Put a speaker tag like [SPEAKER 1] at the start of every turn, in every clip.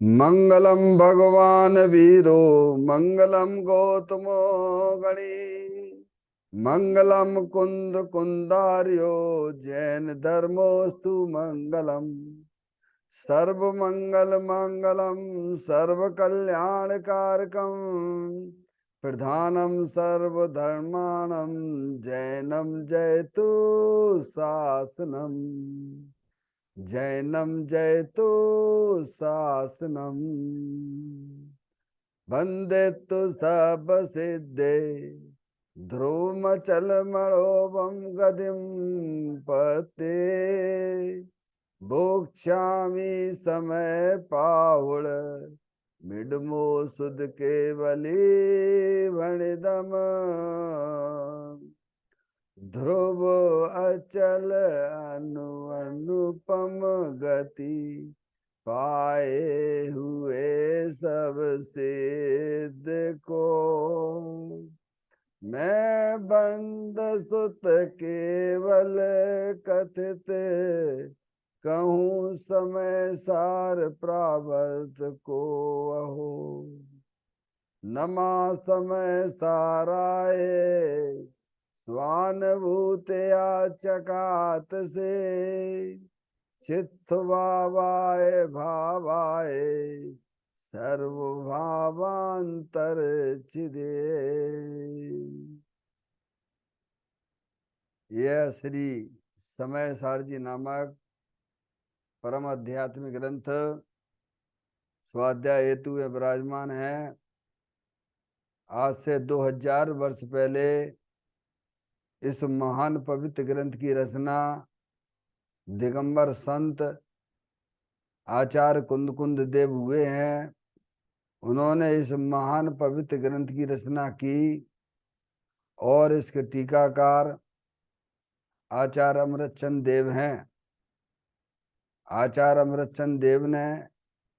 [SPEAKER 1] मंगलम भगवान वीरो मंगलम गौतमो गणी मंगलम कुंद कुंदार्यो जैन धर्मोस्तु मंगलम सर्व मंगल मंगलम सर्व कल्याण कारकम प्रधानम सर्वधर्माणम जैनम जयतु शासनम जैनम जयतु शासनम वंदे तु सब सिद्धे ध्रुवमचल मणोबम गदिम पते भोक्ष्यामि समय पाहुड़ मिडमो सुद केवली भणिदम ध्रुव अचल अनुपम गति पाए हुए सब सिद्ध को मैं बंद सुत केवल कथित कहूँ समय सार प्रावर्त को अहो नमा समय साराए स्वानुभूतया चकात से चित्तभावाय भावाय सर्वभावांतर चिदे। यह श्री समय सारजी नामक परम आध्यात्मिक ग्रंथ स्वाध्याय हेतु में विराजमान है। आज से 2000 वर्ष पहले इस महान पवित्र ग्रंथ की रचना दिगंबर संत आचार्य कुंद कुंद देव हुए हैं। उन्होंने इस महान पवित्र ग्रंथ की रचना की और इसके टीकाकार आचार्य अमृतचंद देव हैं। आचार्य अमृतचंद देव ने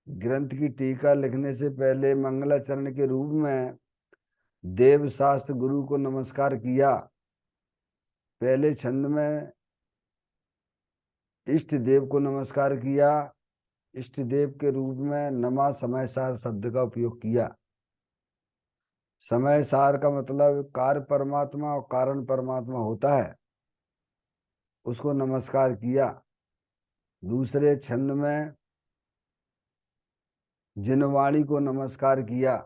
[SPEAKER 1] ग्रंथ की टीका लिखने से पहले मंगलाचरण के रूप में देव शास्त्र गुरु को नमस्कार किया। पहले छंद में इष्ट देव को नमस्कार किया। इष्ट देव के रूप में नमा समय सार शब्द का उपयोग किया। समय सार का मतलब कार्य परमात्मा और कारण परमात्मा होता है, उसको नमस्कार किया। दूसरे छंद में जिनवाणी को नमस्कार किया,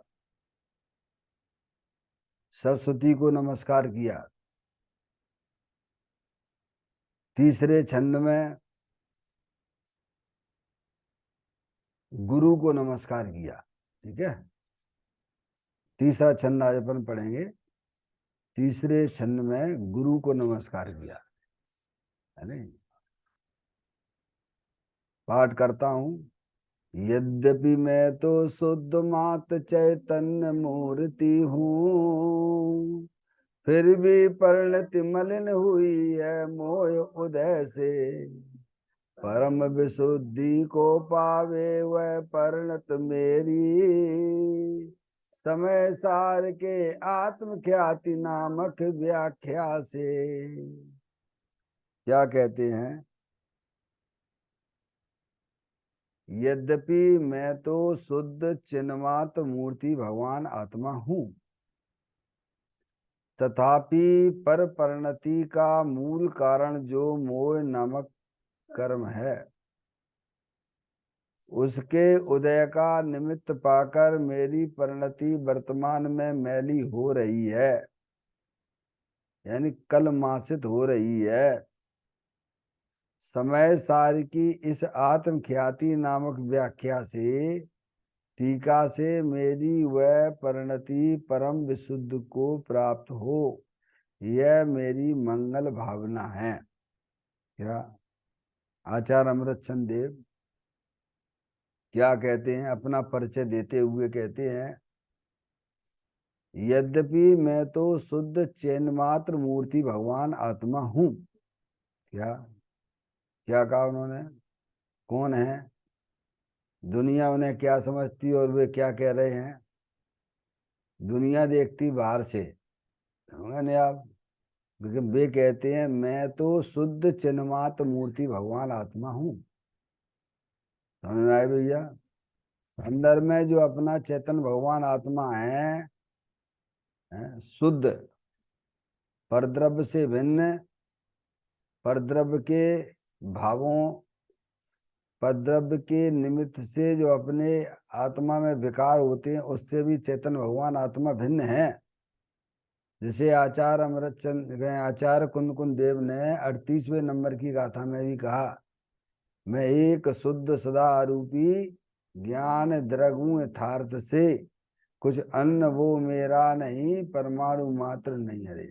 [SPEAKER 1] सरस्वती को नमस्कार किया। तीसरे छंद में गुरु को नमस्कार किया। ठीक है, तीसरा छंद आज अपन पढ़ेंगे। तीसरे छंद में गुरु को नमस्कार किया है नहीं। पाठ करता हूं। यद्यपि मैं तो शुद्ध मात चैतन्य मूर्ति हूँ, फिर भी परिणति मलिन हुई है मोह उदय से। परम विशुद्धि को पावे वह परिणत मेरी, समय सार के आत्म ख्याति नामक व्याख्या से। क्या कहते हैं? यद्यपि मैं तो शुद्ध चिन्मात्र मूर्ति भगवान आत्मा हूं, तथापि पर परिणति का मूल कारण जो मोह नामक कर्म है, उसके उदय का निमित्त पाकर मेरी परिणति वर्तमान में मैली हो रही है, यानी कलमासित हो रही है। समय सार की इस आत्म ख्याति नामक व्याख्या से, टीका से मेरी वह परिणति परम विशुद्ध को प्राप्त हो, यह मेरी मंगल भावना है। क्या आचार्य अमृतचंद देव क्या कहते हैं? अपना परिचय देते हुए कहते हैं, यद्यपि मैं तो शुद्ध चैन्मात्र मूर्ति भगवान आत्मा हूं। क्या क्या कहा उन्होंने? कौन है? दुनिया उन्हें क्या समझती और वे क्या कह रहे हैं? दुनिया देखती बाहर से, समझे आप? लेकिन वे कहते हैं मैं तो शुद्ध चिन्मात्र मूर्ति भगवान आत्मा हूं। समझ में आए भैया? अंदर में जो अपना चेतन भगवान आत्मा है, शुद्ध, परद्रव्य से भिन्न, परद्रव्य के भावों, परद्रव्य के निमित्त से जो अपने आत्मा में विकार होते हैं, उससे भी चेतन भगवान आत्मा भिन्न है। जैसे आचार्य अमृतचंद आचार्य कुंद कुंद देव ने 38वें नंबर की गाथा में भी कहा, मैं एक शुद्ध सदा आरूपी ज्ञान द्रगू यथार्थ से, कुछ अन्न वो मेरा नहीं, परमाणु मात्र नहीं हरे।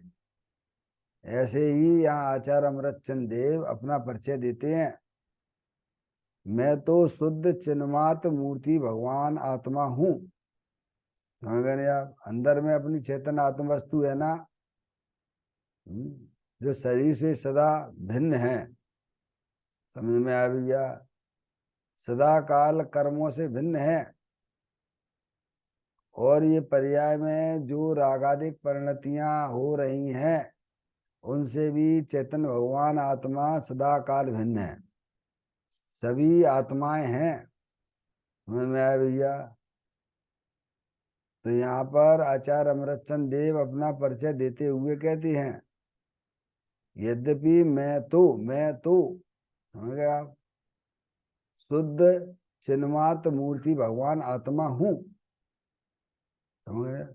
[SPEAKER 1] ऐसे ही यहाँ आचार्य अमृतचंद देव अपना परिचय देते हैं, मैं तो शुद्ध चिन्मात्र मूर्ति भगवान आत्मा हूँ। समझ गए आप? अंदर में अपनी चेतन आत्म वस्तु है ना, जो शरीर से सदा भिन्न है। समझ में आ गया? सदा काल कर्मों से भिन्न है। और ये पर्याय में जो रागादिक परिणतियां हो रही हैं, उनसे भी चेतन भगवान आत्मा सदा काल भिन्न है। सभी आत्माएं हैं। समझ में आया भैया? तो यहाँ पर आचार्य अमृतचंद देव अपना परिचय देते हुए कहते हैं, यद्यपि मैं तो समझ गए आप, शुद्ध चिन्मात्र मूर्ति भगवान आत्मा हूँ। समझ गए?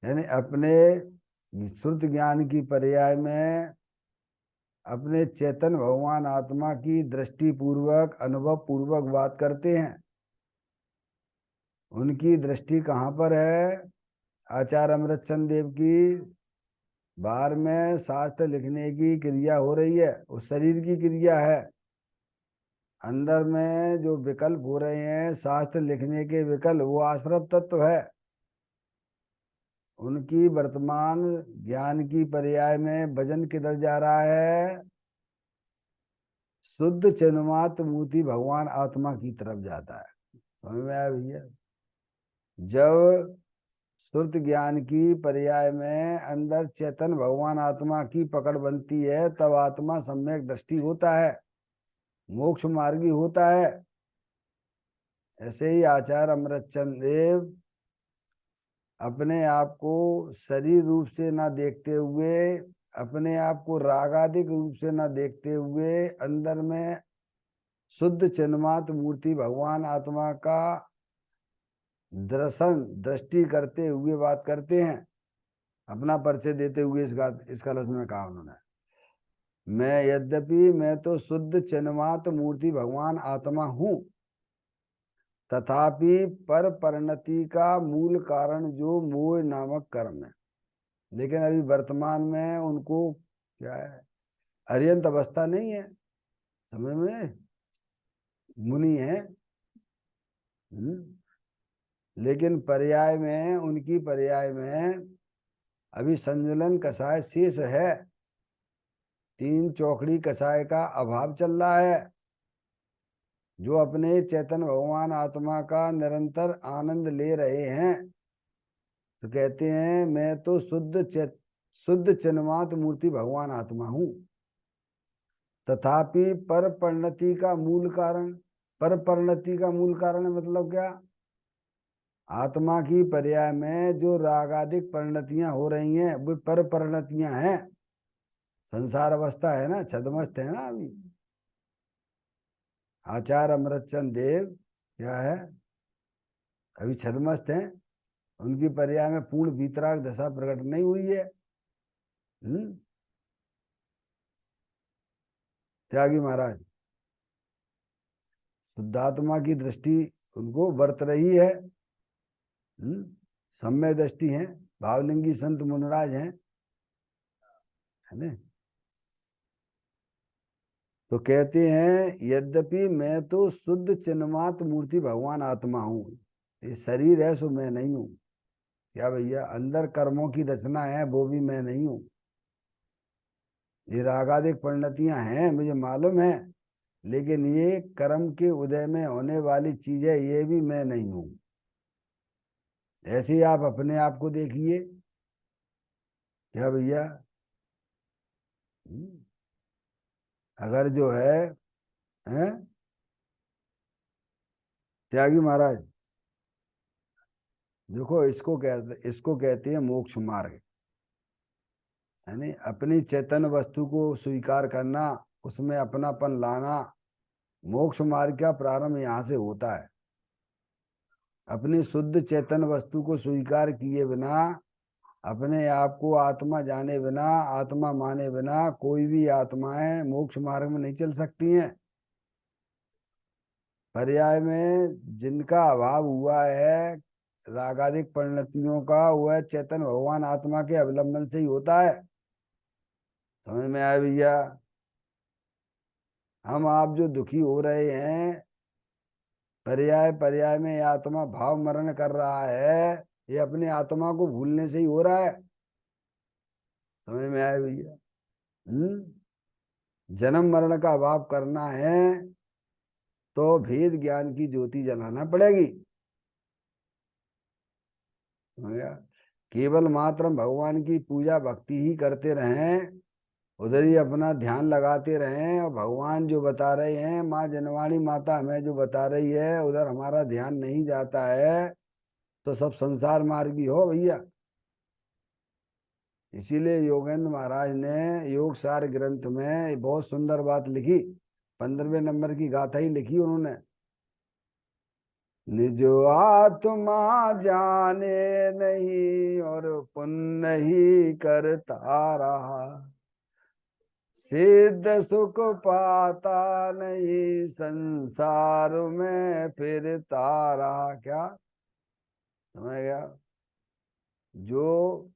[SPEAKER 1] यानी अपने श्रुत ज्ञान की पर्याय में अपने चेतन भगवान आत्मा की दृष्टि पूर्वक, अनुभव पूर्वक बात करते हैं। उनकी दृष्टि कहाँ पर है? आचार्य अमृतचंद देव की बाहर में शास्त्र लिखने की क्रिया हो रही है, उस शरीर की क्रिया है। अंदर में जो विकल्प हो रहे हैं, शास्त्र लिखने के विकल्प, वो आश्रव तत्व है। उनकी वर्तमान ज्ञान की पर्याय में वजन किधर जा रहा है? शुद्ध चिन्मात्र मूर्ति भगवान आत्मा की तरफ जाता है। समझ में आया भैया? जब श्रुत ज्ञान की पर्याय में अंदर चेतन भगवान आत्मा की पकड़ बनती है, तब आत्मा सम्यक दृष्टि होता है, मोक्ष मार्गी होता है। ऐसे ही आचार्य अमृतचंद देव अपने आप को शरीर रूप से ना देखते हुए, अपने आप को रागादिक रूप से ना देखते हुए, अंदर में शुद्ध चिन्मात्र मूर्ति भगवान आत्मा का दर्शन, दृष्टि करते हुए बात करते हैं। अपना परिचय देते हुए इस कलश में कहा उन्होंने, मैं तो शुद्ध चिन्मात्र मूर्ति भगवान आत्मा हूँ, तथापि पर परिणति का मूल कारण जो मोह नामक कर्म है। लेकिन अभी वर्तमान में उनको क्या है? अर्यंत अवस्था नहीं है। समझ में? मुनि है। लेकिन पर्याय में, उनकी पर्याय में अभी संजुलन कषाय शेष है। 3 चौकड़ी कषाय का अभाव चल रहा है। जो अपने चेतन भगवान आत्मा का निरंतर आनंद ले रहे हैं, तो कहते हैं मैं तो शुद्ध चिन्मात्र मूर्ति भगवान आत्मा हूँ, तथापि पर परिणति का मूल कारण, पर परिणति का मूल कारण मतलब क्या? आत्मा की पर्याय में जो रागादिक परिणतियां हो रही हैं, वो पर परिणतियां हैं। संसार अवस्था है ना, छद्मस्त है ना अभी। आचार्य अमृतचंद देव क्या है? अभी छद्मस्त हैं। उनकी पर्याय में पूर्ण वीतराग दशा प्रकट नहीं हुई है। त्यागी महाराज शुद्धात्मा की दृष्टि उनको बरत रही है। सम्य दृष्टि है, भावलिंगी संत मुनराज हैं, है ना? तो कहते हैं, यद्यपि मैं तो शुद्ध चिन्मात्र मूर्ति भगवान आत्मा हूँ, ये शरीर है सो मैं नहीं हूँ। क्या भैया? अंदर कर्मों की रचना है, वो भी मैं नहीं हूँ। ये रागादिक परिणतियां हैं, मुझे मालूम है, लेकिन ये कर्म के उदय में होने वाली चीज है, ये भी मैं नहीं हूँ। ऐसे ही आप अपने आप को देखिए। क्या भैया? अगर जो है, हैं? त्यागी महाराज देखो इसको कहते हैं मोक्ष मार्ग। यानी अपनी चेतन वस्तु को स्वीकार करना, उसमें अपनापन लाना। मोक्ष मार्ग का प्रारंभ यहाँ से होता है। अपनी शुद्ध चेतन वस्तु को स्वीकार किए बिना, अपने आप को आत्मा जाने बिना, आत्मा माने बिना कोई भी आत्माएं मोक्ष मार्ग में नहीं चल सकती हैं। पर्याय में जिनका अभाव हुआ है रागादिक परिणतियों का, वह चेतन भगवान आत्मा के अवलंबन से ही होता है। समझ में आया भैया? हम आप जो दुखी हो रहे हैं, पर्याय पर्याय में ये आत्मा भाव मरण कर रहा है, ये अपने आत्मा को भूलने से ही हो रहा है। समझ में आया भैया? जन्म मरण का अभाव करना है तो भेद ज्ञान की ज्योति जलाना पड़ेगी। समझ गया? केवल मात्र भगवान की पूजा भक्ति ही करते रहें, उधर ही अपना ध्यान लगाते रहें, और भगवान जो बता रहे हैं, माँ जनवाणी माता हमें जो बता रही है, उधर हमारा ध्यान नहीं जाता है, तो सब संसार मार्गी हो भैया। इसीलिए योगेंद्र महाराज ने योग सार ग्रंथ में बहुत सुंदर बात लिखी, 15वें नंबर की गाथा ही लिखी उन्होंने। निज आत्मा जाने नहीं और पुण्य ही करता रहा, सिद्ध सुख पाता नहीं संसार में फिरता रहा। क्या समझ गया? जो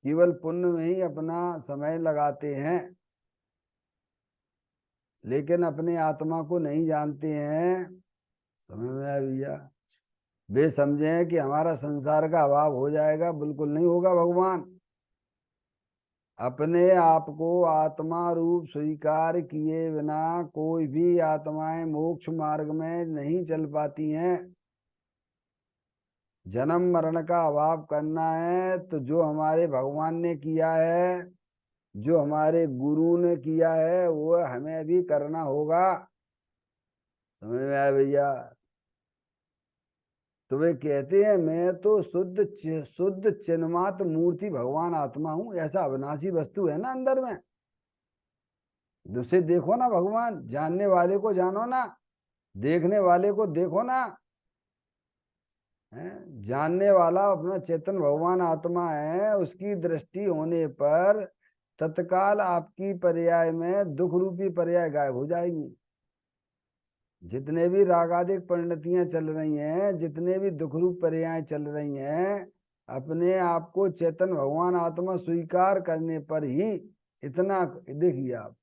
[SPEAKER 1] केवल पुण्य में ही अपना समय लगाते हैं, लेकिन अपने आत्मा को नहीं जानते हैं, समझ में आया भैया? वे समझे कि हमारा संसार का अभाव हो जाएगा, बिल्कुल नहीं होगा। भगवान अपने आप को आत्मा रूप स्वीकार किए बिना कोई भी आत्माएं मोक्ष मार्ग में नहीं चल पाती हैं। जन्म मरण का अभाव करना है तो जो हमारे भगवान ने किया है, जो हमारे गुरु ने किया है, वो हमें भी करना होगा। समझ में आया भैया? तो वे कहते हैं मैं तो शुद्ध चिन्मात्र मूर्ति भगवान आत्मा हूं। ऐसा अविनाशी वस्तु है ना अंदर में, उसे देखो ना भगवान, जानने वाले को जानो ना, देखने वाले को देखो ना। है जानने वाला अपना चेतन भगवान आत्मा है, उसकी दृष्टि होने पर तत्काल आपकी पर्याय में दुख रूपी पर्याय गायब हो जाएगी। जितने भी रागादिक परिणतियां चल रही हैं, जितने भी दुख रूप पर्याय चल रही हैं, अपने आप को चेतन भगवान आत्मा स्वीकार करने पर ही इतना देखिए आप,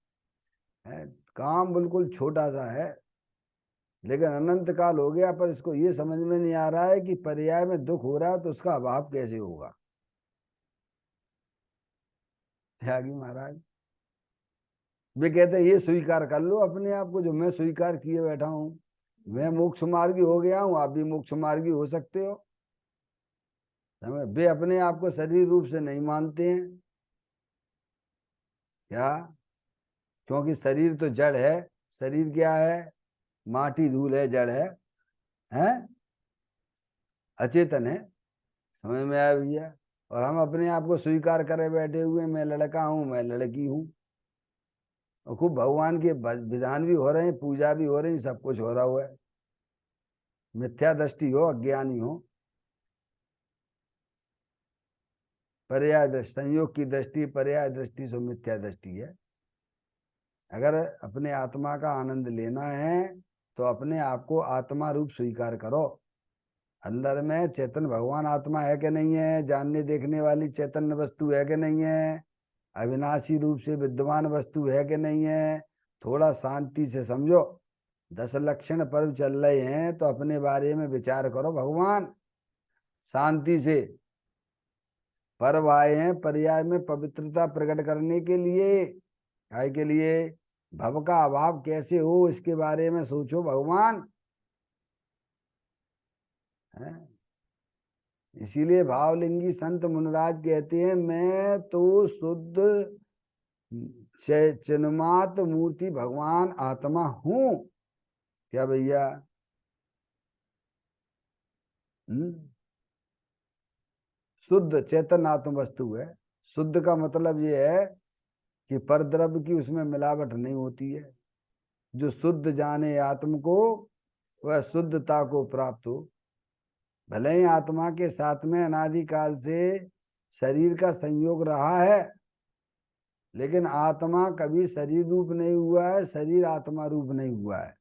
[SPEAKER 1] है काम बिल्कुल छोटा सा है, लेकिन अनंत काल हो गया, पर इसको ये समझ में नहीं आ रहा है कि पर्याय में दुख हो रहा है तो उसका अभाव कैसे होगा। त्यागी महाराज वे कहते हैं ये स्वीकार कर लो अपने आप को, जो मैं स्वीकार किए बैठा हूं, मैं मोक्ष मार्गी हो गया हूं, आप भी मोक्ष मार्गी हो सकते हो। वे अपने आप को शरीर रूप से नहीं मानते हैं। क्या? क्योंकि शरीर तो जड़ है। शरीर क्या है? माटी धूल है, जड़ है अचेतन है। समझ में आया भैया? और हम अपने आप को स्वीकार करे बैठे हुए, मैं लड़का हूं, मैं लड़की हूं, और खूब भगवान के विधान भी हो रहे हैं, पूजा भी हो रही, सब कुछ हो रहा हुआ है। मिथ्या दृष्टि हो, अज्ञानी हो। पर्याय दृष्टि, संयोग की दृष्टि, पर्याय दृष्टि से मिथ्या दृष्टि है। अगर अपने आत्मा का आनंद लेना है तो अपने आप को आत्मा रूप स्वीकार करो। अंदर में चेतन भगवान आत्मा है कि नहीं है? जानने देखने वाली चैतन्य वस्तु है कि नहीं है? अविनाशी रूप से विद्यमान वस्तु है कि नहीं है? थोड़ा शांति से समझो। 10 लक्षण पर्व चल रहे हैं तो अपने बारे में विचार करो। भगवान शांति से पर्व आए हैं, पर्याय में पवित्रता प्रकट करने के लिए, काय के लिए? भव का अभाव कैसे हो इसके बारे में सोचो भगवान। है इसीलिए भावलिंगी संत मुनराज कहते हैं मैं तो शुद्ध चिन्मात्र मूर्ति भगवान आत्मा हूं। क्या भैया? शुद्ध चेतन आत्म वस्तु है। शुद्ध का मतलब ये है कि परद्रव्य की उसमें मिलावट नहीं होती है। जो शुद्ध जाने आत्म को वह शुद्धता को प्राप्त हो। भले ही आत्मा के साथ में अनादिकाल से शरीर का संयोग रहा है, लेकिन आत्मा कभी शरीर रूप नहीं हुआ है, शरीर आत्मा रूप नहीं हुआ है।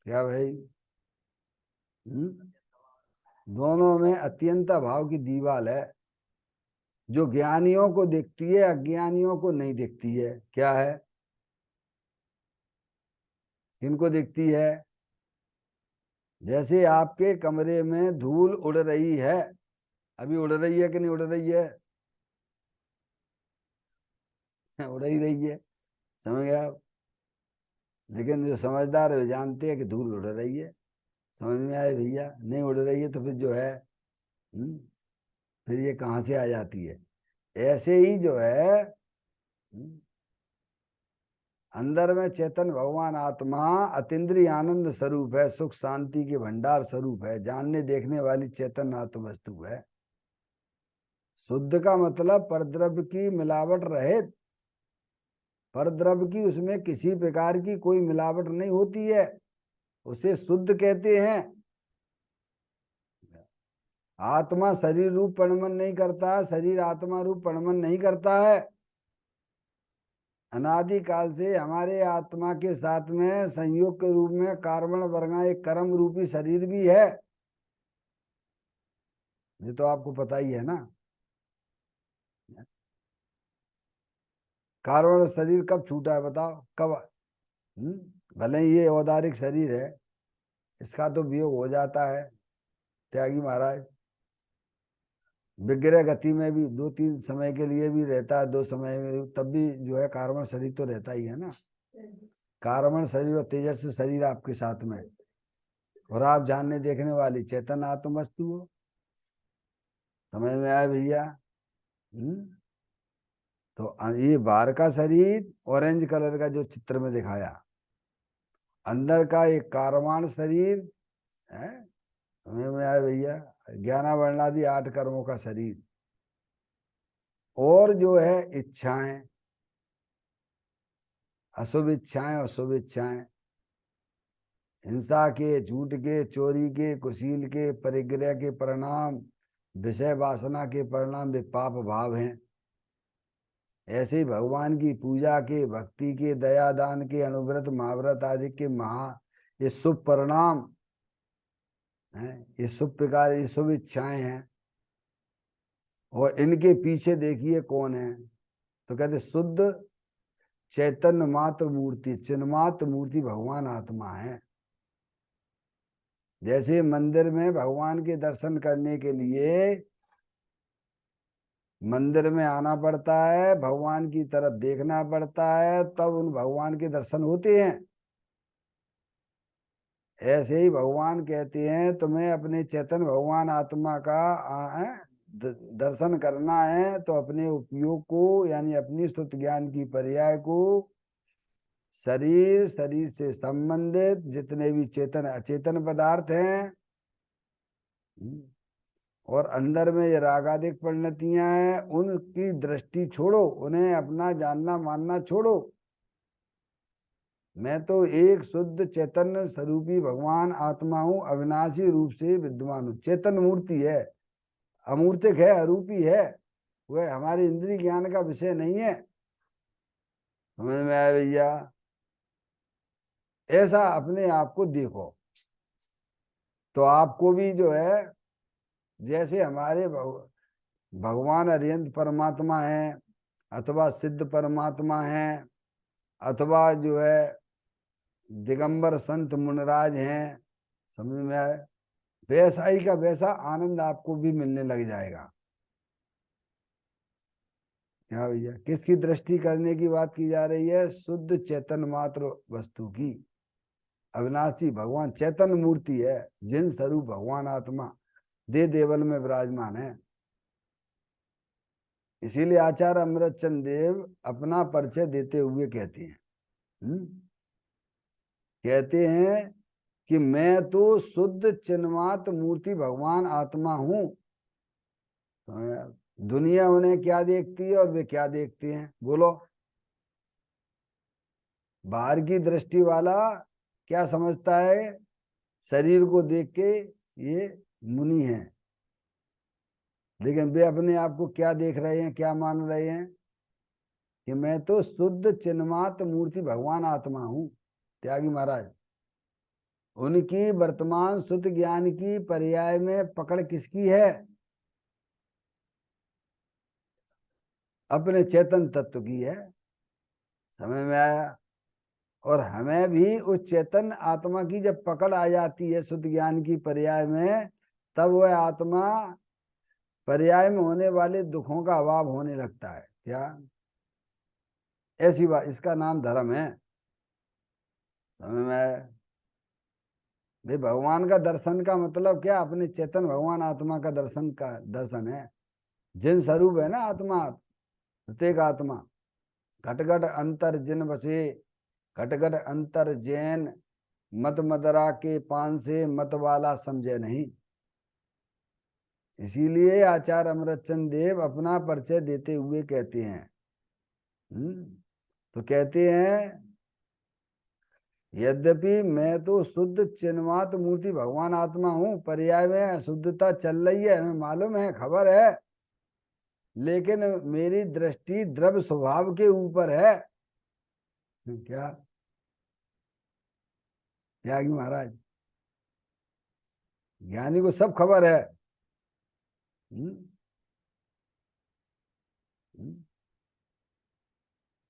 [SPEAKER 1] क्या भाई? दोनों में अत्यंत भाव की दीवार है, जो ज्ञानियों को दिखती है, अज्ञानियों को नहीं दिखती है। क्या है? किनको दिखती है? जैसे आपके कमरे में धूल उड़ रही है, अभी उड़ रही है कि नहीं उड़ रही है? उड़ ही रही है, समझ गए आप? लेकिन जो समझदार है जानते हैं कि धूल उड़ रही है। समझ में आए भैया? नहीं उड़ रही है तो फिर जो है फिर ये कहाँ से आ जाती है? ऐसे ही जो है अंदर में चेतन भगवान आत्मा अतीन्द्रिय आनंद स्वरूप है, सुख शांति के भंडार स्वरूप है, जानने देखने वाली चेतन आत्म वस्तु है। शुद्ध का मतलब परद्रव्य की मिलावट रहित, परद्रव्य की उसमें किसी प्रकार की कोई मिलावट नहीं होती है, उसे शुद्ध कहते हैं। आत्मा शरीर रूप परिणमन नहीं करता, शरीर आत्मा रूप परिणमन नहीं करता है। अनादि काल से हमारे आत्मा के साथ में संयोग के रूप में कार्बन वर्गा एक कर्म रूपी शरीर भी है। ये तो आपको पता ही है ना। कार्बन शरीर कब छूटा है बताओ? कब? भले ही ये औदारिक शरीर है, इसका तो वियोग हो जाता है त्यागी महाराज। विग्रह गति में भी 2-3 समय के लिए भी रहता है, 2 समय में, तब भी जो है कार्बन शरीर तो रहता ही है ना। कार्बन शरीर और तेजस्वी शरीर आपके साथ में, और आप जानने देखने वाली चेतन आत्म वस्तु हो। समझ में आया भैया? तो ये बाहर का शरीर ऑरेंज कलर का जो चित्र में दिखाया, अंदर का एक कारवाण शरीर है। समझ में आया भैया? ज्ञानावर्णादि 8 कर्मों का शरीर, और जो है इच्छाएं, अशुभ इच्छाएं और शुभ इच्छाएं, हिंसा के, झूठ के, चोरी के, कुशील के, परिग्रह के परिणाम, विषय वासना के परिणाम वे पाप भाव हैं। ऐसे ही भगवान की पूजा के, भक्ति के, दया दान के, अनुव्रत महाव्रत आदि के ये शुभ परिणाम हैं, ये शुभ प्रकार, ये शुभ इच्छाएं हैं। और इनके पीछे देखिए कौन है, तो कहते शुद्ध चैतन्य मात्र मूर्ति, चिन्मात्र मूर्ति भगवान आत्मा है। जैसे मंदिर में भगवान के दर्शन करने के लिए मंदिर में आना पड़ता है, भगवान की तरफ देखना पड़ता है, तब उन भगवान के दर्शन होते हैं। ऐसे ही भगवान कहते हैं तुम्हें अपने चेतन भगवान आत्मा का दर्शन करना है, तो अपने उपयोग को यानी अपनी स्तुत ज्ञान की पर्याय को शरीर, शरीर से संबंधित जितने भी चेतन अचेतन पदार्थ हैं, और अंदर में ये रागादिक परिणतियां हैं, उनकी दृष्टि छोड़ो, उन्हें अपना जानना मानना छोड़ो। मैं तो एक शुद्ध चैतन्य स्वरूपी भगवान आत्मा हूं, अविनाशी रूप से विद्यमान हूं। चेतन मूर्ति है, अमूर्तिक है, अरूपी है, वह हमारे इंद्रिय ज्ञान का विषय नहीं है। समझ में आया भैया? ऐसा अपने आप को देखो, तो आपको भी जो है, जैसे हमारे भगवान अरिहंत परमात्मा है, अथवा सिद्ध परमात्मा है, अथवा जो है दिगंबर संत मुनराज हैं, समझ में आए? वैसा ही का वैसा आनंद आपको भी मिलने लग जाएगा। क्या भैया? किसकी दृष्टि करने की बात की जा रही है? शुद्ध चेतन मात्र वस्तु की। अविनाशी भगवान चैतन्य मूर्ति है, जिन स्वरूप भगवान आत्मा दे देवल में विराजमान है। इसीलिए आचार्य अमृतचंद देव अपना परिचय देते हुए कहते हैं कहते हैं कि मैं तो शुद्ध चिन्मात मूर्ति भगवान आत्मा हूं। तो यार दुनिया उन्हें क्या देखती है और वे क्या देखते हैं, बोलो। बाहर की दृष्टि वाला क्या समझता है, शरीर को देख के ये मुनि है, लेकिन वे अपने आप को क्या देख रहे हैं, क्या मान रहे हैं कि मैं तो शुद्ध चिन्मात मूर्ति भगवान आत्मा हूं। त्यागी महाराज, उनकी वर्तमान शुद्ध ज्ञान की पर्याय में पकड़ किसकी है, अपने चेतन तत्व की है। समझ में आया। और हमें भी उस चेतन आत्मा की जब पकड़ आ जाती है शुद्ध ज्ञान की पर्याय में, तब वह आत्मा पर्याय में होने वाले दुखों का अभाव होने लगता है। क्या ऐसी बात, इसका नाम धर्म है। समझ में आया। भाई भगवान का दर्शन का मतलब क्या, अपने चेतन भगवान आत्मा का दर्शन है। जिन स्वरूप है ना आत्मा, प्रत्येक आत्मा। घटघट अंतर जिन बसे, घटघट अंतर जैन, मत मदरा के पान से मत वाला समझे नहीं। इसीलिए आचार्य अमृतचंद देव अपना परिचय देते हुए कहते हैं, तो कहते हैं यद्यपि मैं तो शुद्ध चिन्मात मूर्ति भगवान आत्मा हूं, पर्याय में अशुद्धता चल रही है, हमें मालूम है, खबर है, लेकिन मेरी दृष्टि द्रव्य स्वभाव के ऊपर है। क्या त्यागी महाराज, ज्ञानी को सब खबर है। हम्म, हम्म।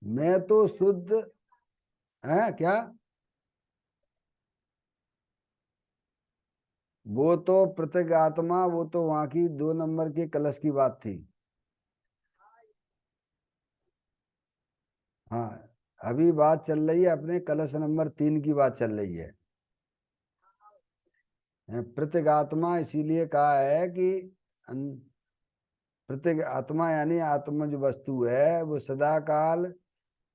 [SPEAKER 1] मैं तो शुद्ध है क्या, वो तो प्रत्येक आत्मा, वो तो वहां की 2 नंबर के कलश की बात थी। हाँ, अभी बात चल रही है अपने कलश नंबर 3 की बात चल रही है। प्रत्येक आत्मा इसीलिए कहा है कि प्रत्येक आत्मा यानी आत्मा जो वस्तु है वो सदा काल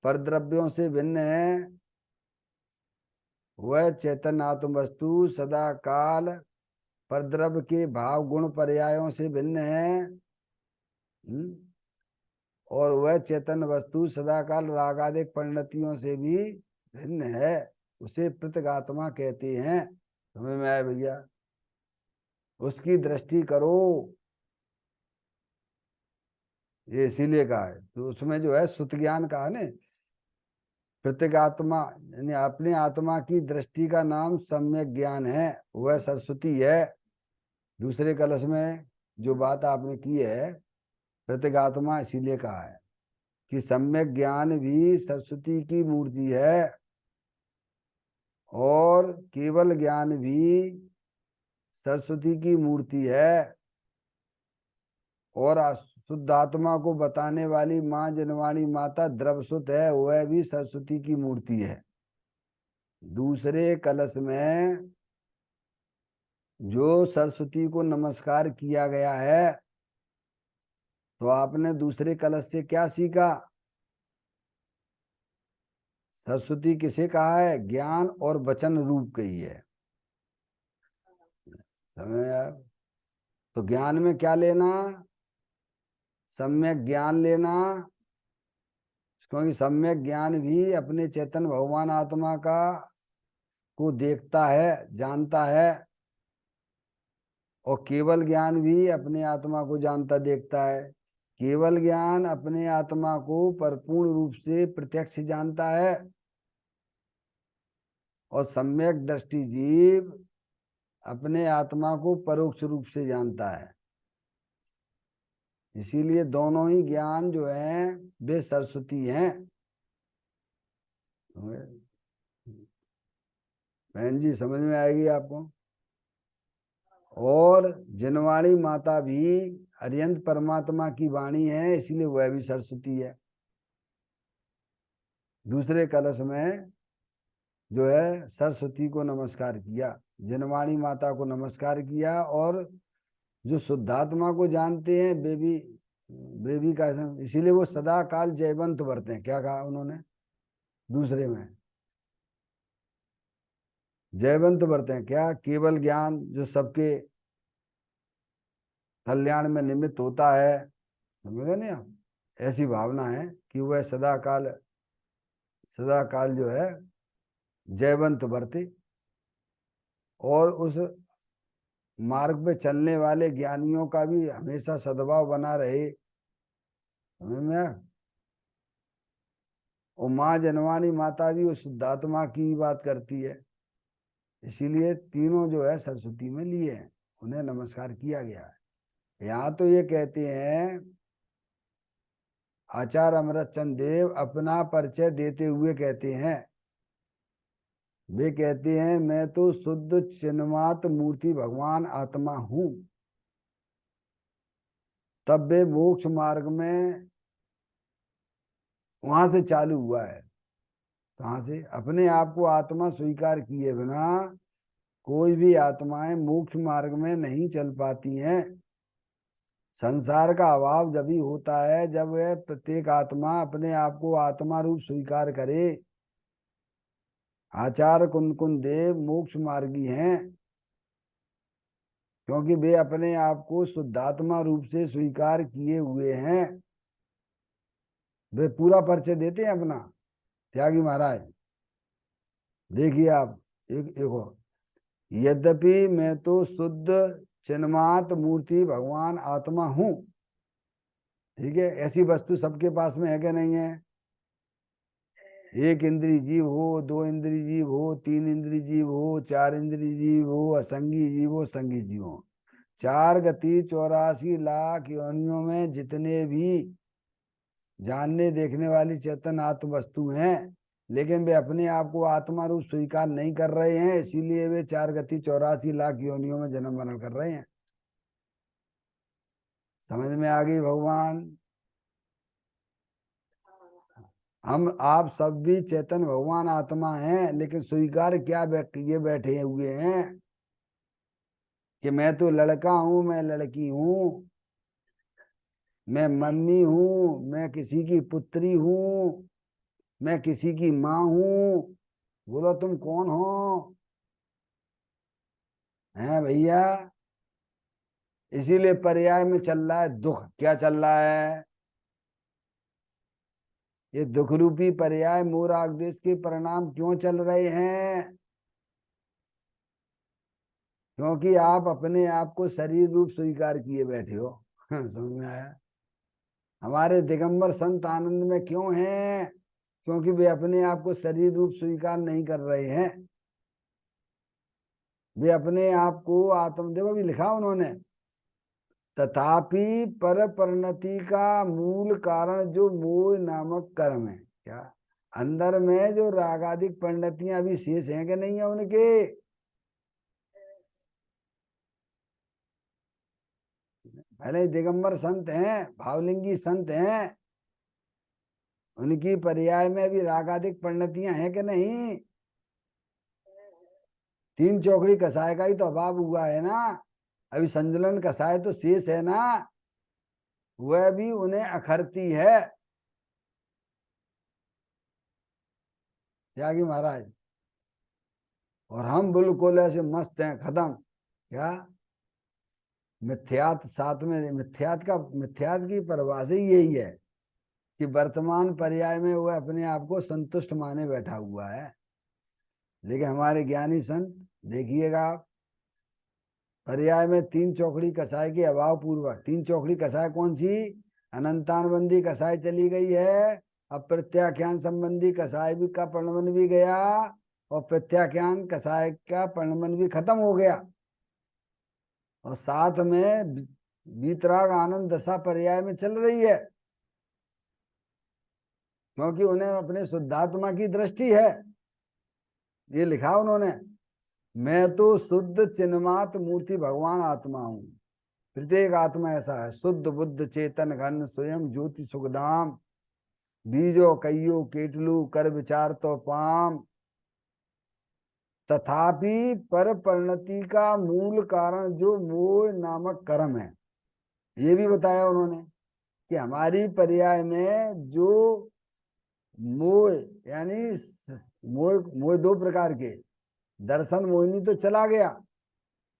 [SPEAKER 1] परद्रव्यों से भिन्न है। वह चेतन आत्म वस्तु सदा काल परद्रव्य के भाव गुण पर्यायों से भिन्न है। और वह चेतन वस्तु सदाकाल रागादिक परिणतियों से भी भिन्न है। उसे प्रत्यगात्मा कहते हैं। समझ में आया भैया। उसकी दृष्टि करो, ये इसीलिए कहा है। तो उसमें जो है सुत ज्ञान कहा ने, प्रत्यगात्मा यानी अपने आत्मा की दृष्टि का नाम सम्यक ज्ञान है, वह सरस्वती है। दूसरे कलश में जो बात आपने की है प्रत्यगात्मा, इसीलिए कहा है कि सम्यक ज्ञान भी सरस्वती की मूर्ति है, और केवल ज्ञान भी सरस्वती की मूर्ति है। और शुद्ध आत्मा को बताने वाली माँ जनवाणी माता द्रवसुत है, वह भी सरस्वती की मूर्ति है। दूसरे कलश में जो सरस्वती को नमस्कार किया गया है, तो आपने दूसरे कलश से क्या सीखा, सरस्वती किसे कहा है, ज्ञान और वचन रूप कही है। समझ यार। तो ज्ञान में क्या लेना, सम्यक ज्ञान लेना, क्योंकि सम्यक ज्ञान भी अपने चेतन भगवान आत्मा का को देखता है, जानता है। और केवल ज्ञान भी अपने आत्मा को जानता देखता है। केवल ज्ञान अपने आत्मा को परिपूर्ण रूप से प्रत्यक्ष जानता है, और सम्यक दृष्टि जीव अपने आत्मा को परोक्ष रूप से जानता है। इसीलिए दोनों ही ज्ञान जो हैं वे सरस्वती हैं। बहन जी समझ में आएगी आपको। और जिनवाणी माता भी अरियंत परमात्मा की वाणी है, इसलिए वह भी सरस्वती है। दूसरे कलश में जो है सरस्वती को नमस्कार किया, जिनवाणी माता को नमस्कार किया, और जो शुद्धात्मा को जानते हैं वे भी का, इसीलिए वो सदा काल जयवंत बढ़ते हैं। क्या कहा उन्होंने दूसरे में, जयवंत व्रत हैं क्या? केवल ज्ञान जो सबके कल्याण में निमित्त होता है, समझ गए नहीं आप? ऐसी भावना है कि वह सदा काल जो है जयवंत वर्ते, और उस मार्ग पे चलने वाले ज्ञानियों का भी हमेशा सद्भाव बना रहे। समझ में आया? और माँ जनवाणी माता भी उस शुद्धात्मा की बात करती है, इसीलिए तीनों जो है सरस्वती में लिए हैं, उन्हें नमस्कार किया गया है। यहाँ तो ये कहते हैं आचार्य अमृतचंद देव अपना परिचय देते हुए कहते हैं, वे कहते हैं मैं तो शुद्ध चिन्मात मूर्ति भगवान आत्मा हूं। तब वे मोक्ष मार्ग में वहां से चालू हुआ है। कहाँ से? अपने आप को आत्मा स्वीकार किए बिना कोई भी आत्माएं मोक्ष मार्ग में नहीं चल पाती हैं। संसार का अभाव जब ही होता है जब वह प्रत्येक आत्मा अपने आप को आत्मा रूप स्वीकार करे। आचार्य कुंद देव मोक्ष मार्गी हैं, क्योंकि वे अपने आप को शुद्धात्मा रूप से स्वीकार किए हुए हैं। वे पूरा परिचय देते हैं अपना, त्यागी महाराज। देखिए आप, एक और, यद्यपि मैं तो शुद्ध चिन्मात मूर्ति भगवान आत्मा हूं। ठीक है, ऐसी वस्तु सबके पास में है कि नहीं है? एक इंद्रिय जीव हो, दो इंद्रिय जीव हो, तीन इंद्रिय जीव हो, चार इंद्रिय जीव हो, असंगी जीव हो, संगी जीव हो, 4 गति 84 लाख योनियों में जितने भी जानने देखने वाली चेतन आत्म वस्तु हैं, लेकिन वे अपने आप को आत्मा रूप स्वीकार नहीं कर रहे हैं, इसीलिए वे 4 गति 84 लाख योनियों में जन्म मरण कर रहे हैं। समझ में आ गई भगवान? हम आप सब भी चेतन भगवान आत्मा हैं, लेकिन स्वीकार क्या ये बैठे हुए हैं कि मैं तो लड़का हूं, मैं लड़की हूं, मैं मम्मी हूं, मैं किसी की पुत्री हूं, मैं किसी की माँ हूं। बोलो तुम कौन हो? हैं भैया? इसीलिए पर्याय में चल रहा है दुख। क्या चल रहा है? ये दुख रूपी पर्याय मोराग देश के परिणाम क्यों चल रहे हैं? क्योंकि आप अपने आप को शरीर रूप स्वीकार किए बैठे हो। समझ में आया? हमारे दिगंबर संत आनंद में क्यों हैं? क्योंकि वे अपने आप को शरीर रूप स्वीकार नहीं कर रहे हैं। वे अपने आप को आत्म, देखो भी लिखा उन्होंने, तथापि पर परिणति का मूल कारण जो मोह नामक कर्म है। क्या? अंदर में जो रागादिक परिणतियां अभी शेष हैं कि नहीं है उनके? भले दिगंबर संत हैं, भावलिंगी संत हैं, उनकी पर्याय में भी रागादिक परिणतियां हैं कि नहीं? 3 चौकड़ी कसाय का ही तो अभाव हुआ है ना। अभी संजुलन कसाय तो शेष है ना, वह भी उन्हें अखरती है। त्यागी महाराज, और हम बिल्कुल ऐसे मस्त हैं, खत्म। क्या? मिथ्यात साथ में, मिथ्यात की परिभाषा ही यही है कि वर्तमान पर्याय में वह अपने आप को संतुष्ट माने बैठा हुआ है। लेकिन हमारे ज्ञानी संत, देखिएगा आप, पर्याय में 3 चौकड़ी कसाय के अभाव पूर्वक, 3 चौकड़ी कसाय कौन सी? अनंतानबंदी कसाय चली गई है, अब प्रत्याख्यान संबंधी कसाय भी का प्रणवन भी गया, और प्रत्याख्यान कसाय का प्रणवन भी खत्म हो गया, और साथ में वीतराग आनंद दशा पर्याय में चल रही है, क्योंकि उन्हें अपने शुद्धात्मा की दृष्टि है। ये लिखा उन्होंने, मैं तो शुद्ध चिन्मात मूर्ति भगवान आत्मा हूं। प्रत्येक आत्मा ऐसा है, शुद्ध बुद्ध चेतन घन स्वयं ज्योति सुखधाम, बीजो कईयो केटलू कर विचार तो पाम। तथापि पर परिणति का मूल कारण जो मोह नामक कर्म है, ये भी बताया उन्होंने कि हमारी पर्याय में जो मोह, यानी मोह 2 प्रकार के, दर्शन मोहिनी तो चला गया,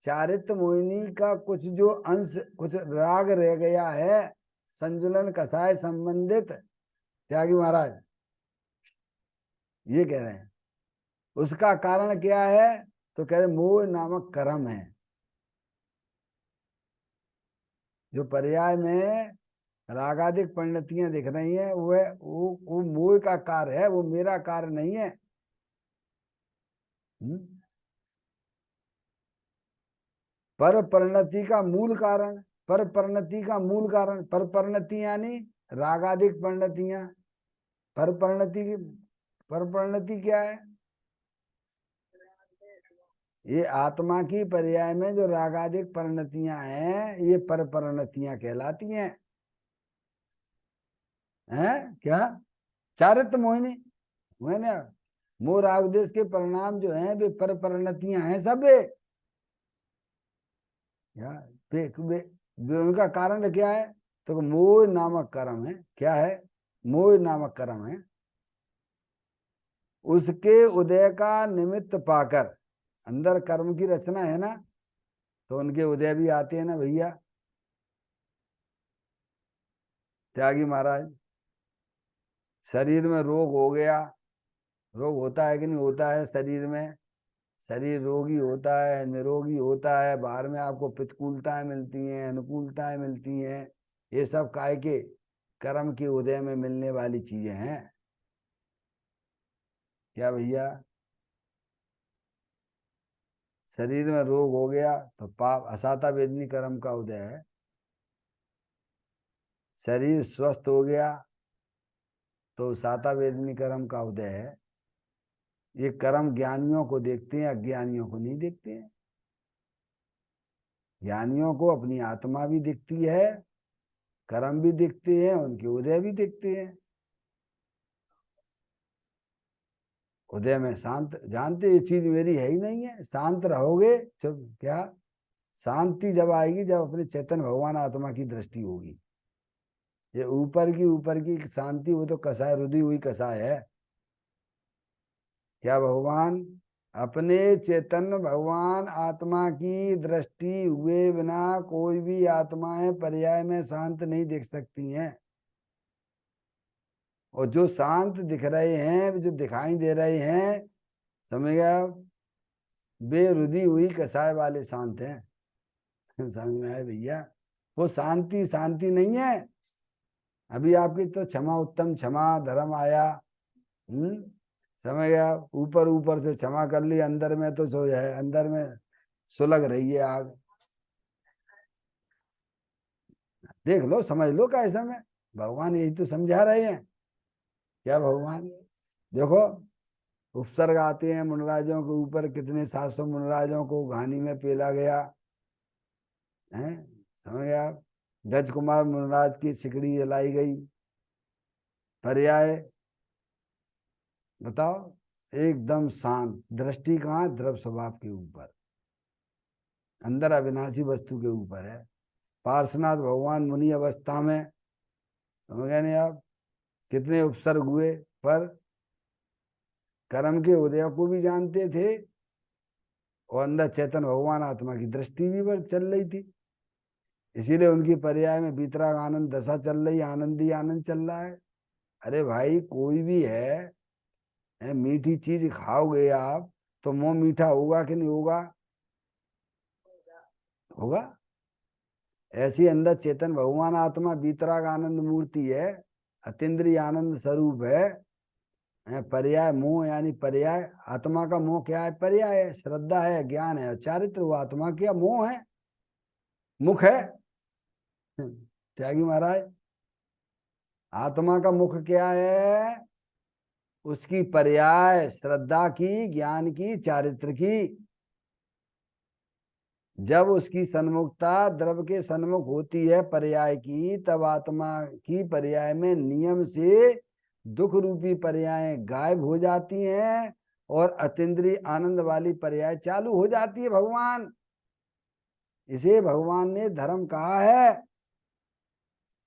[SPEAKER 1] चारित्र मोहिनी का कुछ जो अंश, कुछ राग रह गया है संजुलन कसाय संबंधित। त्यागी महाराज ये कह रहे हैं उसका कारण क्या है, तो कह रहे मोह नामक कर्म है। जो पर्याय में रागादिक परिणतियां दिख रही हैं वो मोह का कार्य है, वो मेरा कार्य नहीं है। पर परिणति का मूल कारण, पर परिणति का मूल कारण, पर परिणति यानी रागादिक परिणतियां। पर परिणति की, पर परिणति क्या है, ये आत्मा की पर्याय में जो रागादिक परिणतियां हैं ये पर परिणतियां कहलाती हैं। हैं क्या, चारित्र मोहिनी हुए ना, मोह राग देश के परिणाम जो हैं वे पर परिणतियां हैं सब। उनका कारण क्या है, तो मोह नामक कर्म है। क्या है, मोह नामक कर्म है। उसके उदय का निमित्त पाकर, अंदर कर्म की रचना है ना, तो उनके उदय भी आते हैं ना भैया। त्यागी महाराज शरीर में रोग हो गया, रोग होता है कि नहीं होता है शरीर में, शरीर रोगी होता है निरोगी होता है, बाहर में आपको प्रतिकूलताएं मिलती हैं अनुकूलताएं मिलती हैं, ये सब काय के कर्म के उदय में मिलने वाली चीजें हैं। क्या भैया, शरीर में रोग हो गया तो पाप असाता वेदनी कर्म का उदय है। शरीर स्वस्थ हो गया तो साता वेदनी कर्म का उदय है। ये कर्म ज्ञानियों को देखते हैं, अज्ञानियों को नहीं देखते हैं। ज्ञानियों को अपनी आत्मा भी दिखती है, कर्म भी दिखते हैं, उनके उदय भी दिखते हैं। उदय में शांत, जानते ये चीज मेरी है ही नहीं है, शांत रहोगे जब क्या, शांति जब आएगी जब अपने चैतन्य भगवान आत्मा की दृष्टि होगी। ये ऊपर की शांति वो तो कसाय, रुधी हुई कसाय है। क्या भगवान अपने चैतन्य भगवान आत्मा की दृष्टि हुए बिना कोई भी आत्माएं पर्याय में शांत नहीं दिख सकती हैं। और जो शांत दिख रहे हैं, जो दिखाई दे रहे हैं, समझ गया, बेरुधी हुई कसाय वाले शांत हैं। समझ में आए भैया, वो शांति शांति नहीं है। अभी आपकी तो क्षमा उत्तम क्षमा धर्म आया, समझ गया, ऊपर ऊपर से क्षमा कर ली, अंदर में तो जो है अंदर में सुलग रही है आग। देख लो समझ लो कैसा में भगवान यही तो समझा रहे हैं। क्या भगवान देखो, उपसर्ग आते हैं मुनराजों के ऊपर, कितने 700 मुनराजों को घानी में पेला गया है, समझ गया। गज कुमार मुनराज की सिकड़ी जलाई गई, पर्याय बताओ, एकदम शांत दृष्टि कहाँ, द्रव स्वभाव के ऊपर, अंदर अविनाशी वस्तु के ऊपर है। पार्श्वनाथ भगवान मुनि अवस्था में, समझ गए नहीं आप, कितने उपसर्ग हुए, पर कर्म के उदय को भी जानते थे और अंदर चेतन भगवान आत्मा की दृष्टि भी चल रही थी। इसीलिए उनकी पर्याय में बीतराग आनंद दशा चल रही, आनंद ही आनंद चल रहा है। अरे भाई कोई भी है मीठी चीज खाओगे आप तो मुंह मीठा होगा कि नहीं होगा, होगा। ऐसी अंदर चेतन भगवान आत्मा बीतराग आनंद मूर्ति है, अतीन्द्रिय आनंद स्वरूप है। पर्याय मोह यानी पर्याय, आत्मा का मोह क्या है, पर्याय है, श्रद्धा है, ज्ञान है, और चारित्र वो आत्मा क्या मोह है, मुख है। त्यागी महाराज आत्मा का मुख क्या है, उसकी पर्याय श्रद्धा की, ज्ञान की, चारित्र की। जब उसकी सन्मुखता द्रव के सन्मुख होती है पर्याय की, तब आत्मा की पर्याय में नियम से दुख रूपी पर्याय गायब हो जाती हैं और अतीन्द्रिय आनंद वाली पर्याय चालू हो जाती है। भगवान, इसे भगवान ने धर्म कहा है।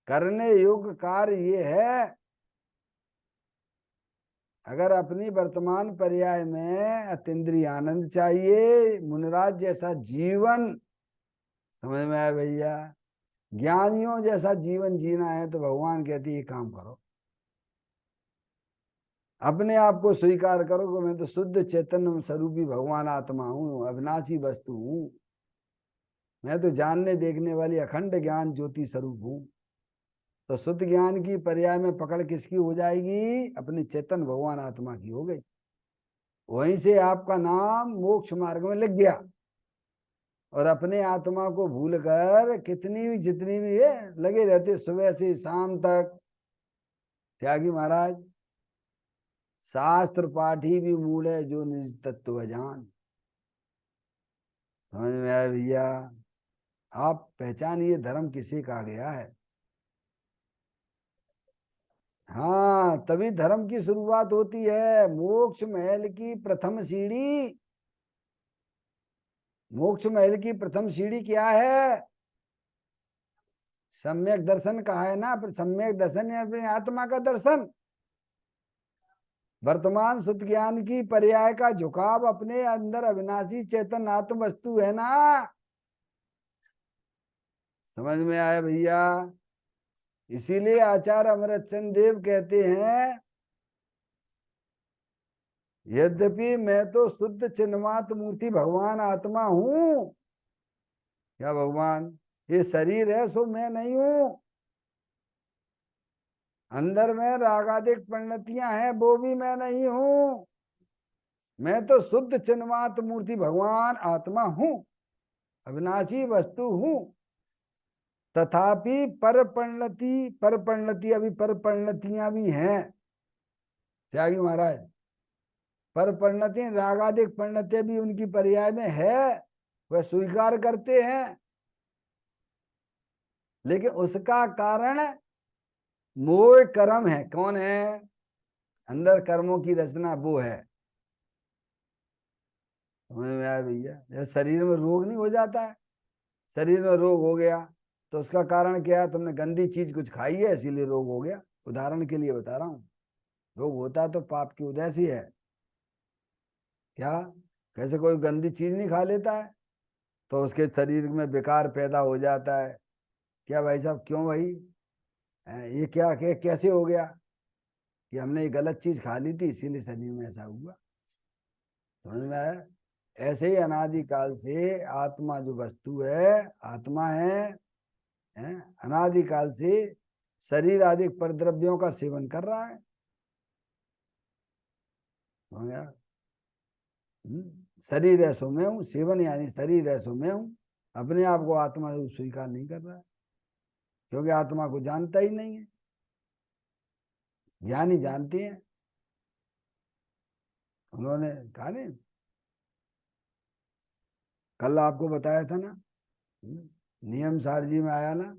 [SPEAKER 1] करने योग्य कार्य ये है, अगर अपनी वर्तमान पर्याय में अतीन्द्रिय आनंद चाहिए, मुनिराज जैसा जीवन, समझ में आया भैया, ज्ञानियों जैसा जीवन जीना है, तो भगवान कहती है काम करो, अपने आप को स्वीकार करो कि मैं तो शुद्ध चैतन्य स्वरूपी भगवान आत्मा हूँ, अविनाशी वस्तु हूँ, मैं तो जानने देखने वाली अखंड ज्ञान ज्योति स्वरूप हूँ। तो शुद्ध ज्ञान की पर्याय में पकड़ किसकी हो जाएगी? अपने चेतन भगवान आत्मा की हो गई। वहीं से आपका नाम मोक्ष मार्ग में लग गया। और अपने आत्मा को भूलकर कितनी भी जितनी भी है लगे रहते सुबह से शाम तक। त्यागी महाराज, शास्त्र पाठी भी मूल है जो निज तत्व जान। समझ में आया भैया? आप पहचानिए धर्म किसे कहा गया है। हाँ, तभी धर्म की शुरुआत होती है। मोक्ष महल की प्रथम सीढ़ी, मोक्ष महल की प्रथम सीढ़ी क्या है? सम्यक दर्शन कहा है ना। सम्यक दर्शन या अपनी आत्मा का दर्शन, वर्तमान शुद्ध ज्ञान की पर्याय का झुकाव अपने अंदर अविनाशी चेतन आत्म वस्तु है ना। समझ में आया भैया? इसीलिए आचार्य अमृतचंद देव कहते हैं, यद्यपि मैं तो शुद्ध चिन्मात्र मूर्ति भगवान आत्मा हूं। क्या भगवान? ये शरीर है सो मैं नहीं हूं। अंदर में रागादिक परिणतियां हैं, वो भी मैं नहीं हूं। मैं तो शुद्ध चिन्मात्र मूर्ति भगवान आत्मा हूं, अविनाशी वस्तु हूं। तथापि पर परिणति अभी पर परिणतियां भी हैं। त्यागी महाराज, पर परिणति रागादिक परिणति भी उनकी पर्याय में है, वह स्वीकार करते हैं। लेकिन उसका कारण मोह कर्म है। कौन है? अंदर कर्मों की रचना वो है। समझ में आया भैया? जैसे शरीर में रोग नहीं हो जाता है, शरीर में रोग हो गया तो उसका कारण क्या है? तुमने गंदी चीज कुछ खाई है इसीलिए रोग हो गया। उदाहरण के लिए बता रहा हूं। रोग होता तो पाप की वजह से है। क्या? कैसे कोई गंदी चीज नहीं खा लेता है तो उसके शरीर में विकार पैदा हो जाता है। क्या भाई साहब? क्यों भाई? ये क्या कैसे हो गया कि हमने ये गलत चीज खा ली थी इसीलिए शरीर में ऐसा हुआ। समझ में आया? ऐसे ही अनादिकाल से आत्मा जो वस्तु है, आत्मा है अनादिकाल से शरीर आदि परद्रव्यों का सेवन कर रहा है। समझ गया? शरीर है सो मैं हूं, सेवन यानी शरीर है सो मैं हूं। अपने आप को आत्मा स्वीकार नहीं कर रहा है क्योंकि आत्मा को जानता ही नहीं है। ज्ञानी जानते हैं। उन्होंने कहा नहीं, कल आपको बताया था ना, नियम सारजी में आया ना,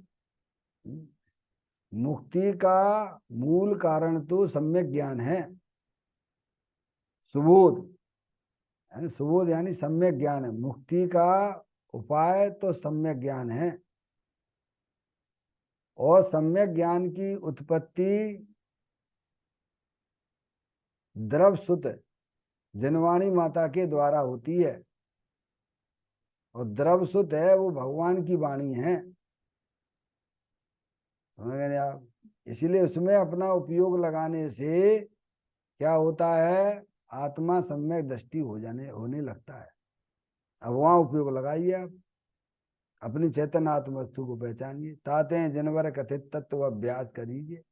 [SPEAKER 1] मुक्ति का मूल कारण तो सम्यक ज्ञान है। सुबोध है, सुबोध यानी सम्यक ज्ञान है। मुक्ति का उपाय तो सम्यक ज्ञान है। और सम्यक ज्ञान की उत्पत्ति द्रव सुत जनवाणी माता के द्वारा होती है। और द्रव सुत है वो भगवान की वाणी है। समझ गए आप? इसीलिए उसमें अपना उपयोग लगाने से क्या होता है? आत्मा सम्यक दृष्टि होने लगता है। अब वहां उपयोग लगाइए आप, अपनी चेतन आत्म वस्तु को पहचानिए। ताते हैं जनवर कथित तत्व अभ्यास करिए।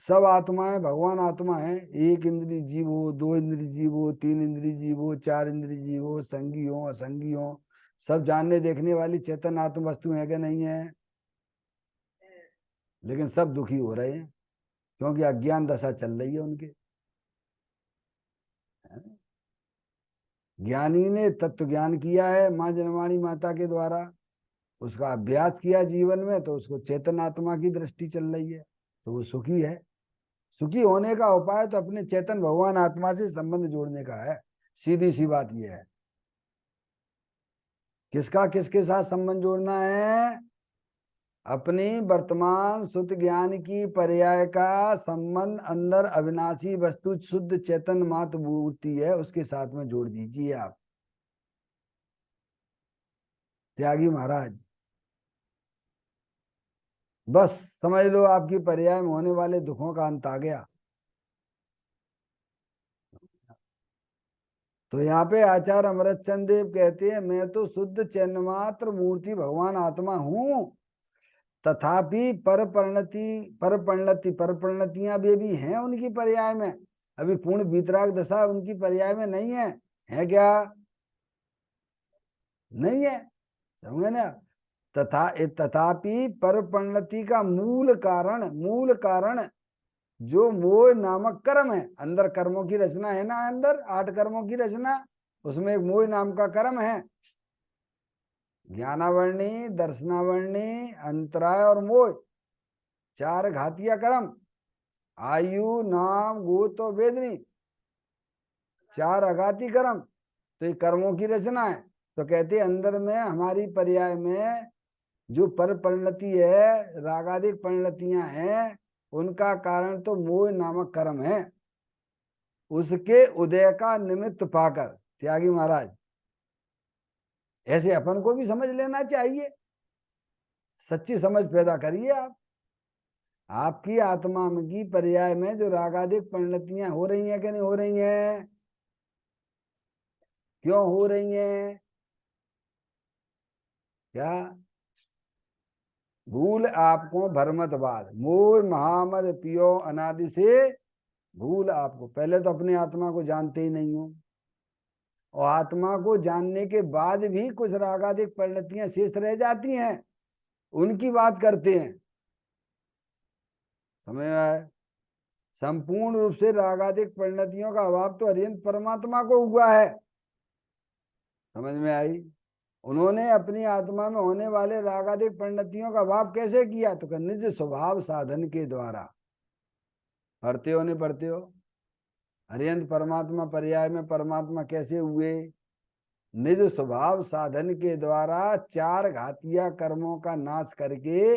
[SPEAKER 1] सब आत्माएं भगवान आत्मा है। एक इंद्रिय जीव हो, दो इंद्रिय जीव हो, तीन इंद्रिय जीव हो, चार इंद्रिय जीव हो, संगी हो असंगी हो, सब जानने देखने वाली चेतन आत्म वस्तु है कि नहीं है? लेकिन सब दुखी हो रहे हैं क्योंकि अज्ञान दशा चल रही है उनके। ज्ञानी ने तत्व ज्ञान किया है माँ जनवाणी माता के द्वारा, उसका अभ्यास किया जीवन में, तो उसको चेतन आत्मा की दृष्टि चल रही है, तो वो सुखी है। सुखी होने का उपाय तो अपने चेतन भगवान आत्मा से संबंध जोड़ने का है। सीधी सी बात यह है। किसका किसके साथ संबंध जोड़ना है? अपनी वर्तमान शुद्ध ज्ञान की पर्याय का संबंध अंदर अविनाशी वस्तु शुद्ध चेतन मात्र मूर्ति है उसके साथ में जोड़ दीजिए आप त्यागी महाराज। बस समझ लो आपकी पर्याय में होने वाले दुखों का अंत आ गया। तो यहाँ पे आचार्य अमृतचंद देव कहते हैं मैं तो शुद्ध चिन्ह मात्र मूर्ति भगवान आत्मा हूं, तथापि पर परिणतियां भी हैं उनकी पर्याय में। अभी पूर्ण वितराग दशा उनकी पर्याय में नहीं है क्या? नहीं है, समझे ना। तथापि पर परिणति का मूल कारण जो मोह नामक कर्म है, अंदर कर्मों की रचना है ना, अंदर 8 कर्मों की रचना, उसमें एक मोह नाम का कर्म है। ज्ञानावरणी, दर्शनावरणी, अंतराय और मोह, 4 घातिया कर्म। आयु, नाम, गोत और वेदनी, 4 अघाती कर्म। तो ये कर्मों की रचना है। तो कहते अंदर में हमारी पर्याय में जो पर परिणति है, रागादिक परिणतियां हैं, उनका कारण तो मोह नामक कर्म है। उसके उदय का निमित्त पाकर त्यागी महाराज, ऐसे अपन को भी समझ लेना चाहिए, सच्ची समझ पैदा करिए आप। आपकी आत्मा में की पर्याय में जो रागादिक परिणतियां हो रही हैं कि नहीं हो रही हैं? क्यों हो रही हैं? क्या भूल आपको भरमतवाद, मोह महामद पियो अनादि से भूल आपको। पहले तो अपनी आत्मा को जानते ही नहीं हो, और आत्मा को जानने के बाद भी कुछ रागादिक परिणतियां शेष रह जाती हैं, उनकी बात करते हैं। समझ में आया? संपूर्ण रूप से रागादिक परिणतियों का अभाव तो अरिहंत परमात्मा को हुआ है। समझ में आई? उन्होंने अपनी आत्मा में होने वाले रागादिक परिणतियों का अभाव कैसे किया? तो निज स्वभाव साधन के द्वारा। पढ़ते हो नहीं पढ़ते हो? अरिहंत परमात्मा पर्याय में परमात्मा कैसे हुए? निज स्वभाव साधन के द्वारा 4 घातिया कर्मों का नाश करके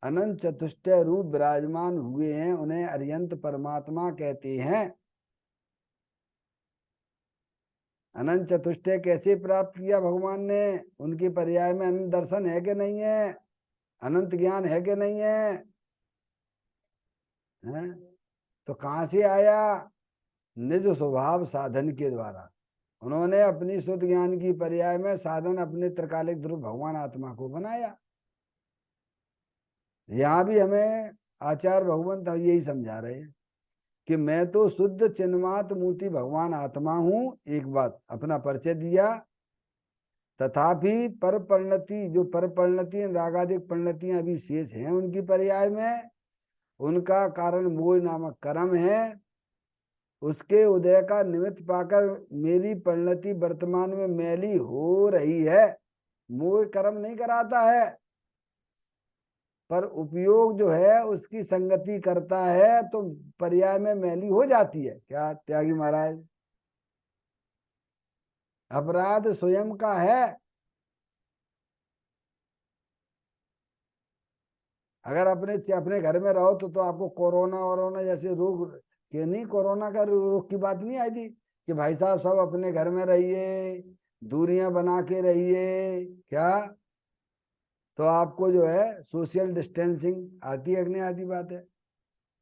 [SPEAKER 1] अनंत चतुष्टय रूप विराजमान हुए हैं, उन्हें अरिहंत परमात्मा कहते हैं। अनंत चतुष्टय कैसे प्राप्त किया भगवान ने? उनके पर्याय में अनंत दर्शन है कि नहीं है? अनंत ज्ञान है कि नहीं है? तो कहां से आया? निज स्वभाव साधन के द्वारा। उन्होंने अपनी शुद्ध ज्ञान की पर्याय में साधन अपने त्रिकालिक ध्रुव भगवान आत्मा को बनाया। यहाँ भी हमें आचार्य भगवंत यही समझा रहे हैं कि मैं तो शुद्ध चिन्मात मूर्ति भगवान आत्मा हूं। एक बात अपना परिचय दिया। तथापि पर परिणति, जो पर परिणति रागादिक परिणतियां अभी शेष हैं उनकी पर्याय में, उनका कारण मोह नामक कर्म है। उसके उदय का निमित्त पाकर मेरी परिणति वर्तमान में मैली हो रही है। मोह कर्म नहीं कराता है, पर उपयोग जो है उसकी संगति करता है, तो पर्याय में मैली हो जाती है। क्या त्यागी महाराज? अपराध स्वयं का है। अगर अपने घर में रहो तो आपको कोरोना वोरोना जैसे रोग के नहीं, कोरोना का रोग की बात नहीं आई थी कि भाई साहब सब अपने घर में रहिए, दूरियां बना के रहिए। क्या तो आपको जो है सोशल डिस्टेंसिंग आती है कि नहीं आती? बात है।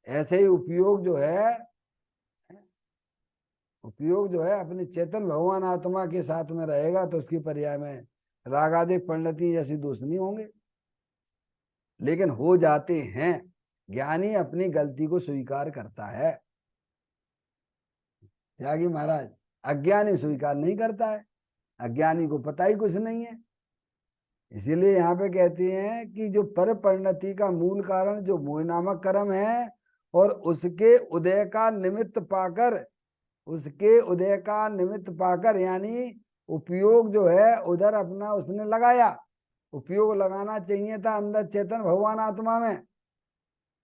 [SPEAKER 1] ऐसे ही उपयोग जो है अपनी चेतन भगवान आत्मा के साथ में रहेगा तो उसकी पर्याय में रागादिक परिणति जैसी दोष नहीं होंगे। लेकिन हो जाते हैं। ज्ञानी अपनी गलती को स्वीकार करता है त्यागी महाराज, अज्ञानी स्वीकार नहीं करता है। अज्ञानी को पता ही कुछ नहीं है। इसीलिए यहाँ पे कहते हैं कि जो पर परिणति का मूल कारण जो मोह नामक कर्म है, और उसके उदय का निमित्त पाकर यानी उपयोग जो है उधर अपना उसने लगाया। उपयोग लगाना चाहिए था अंदर चेतन भगवान आत्मा में,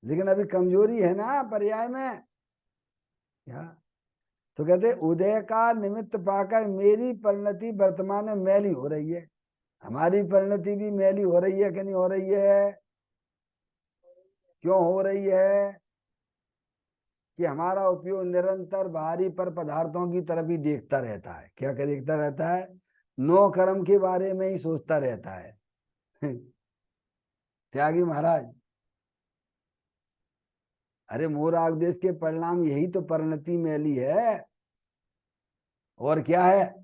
[SPEAKER 1] लेकिन अभी कमजोरी है ना पर्याय में। क्या तो कहते उदय का निमित्त पाकर मेरी परिणति वर्तमान में मैली हो रही है। हमारी परिणति भी मैली हो रही है कि नहीं हो रही है? क्यों हो रही है कि हमारा उपयोग निरंतर बाहरी पर पदार्थों की तरफ ही देखता रहता है। क्या क्या देखता रहता है? नो कर्म के बारे में ही सोचता रहता है। त्यागी महाराज, अरे मोर आदेश के परिणाम यही तो परिणति मैली है, और क्या है?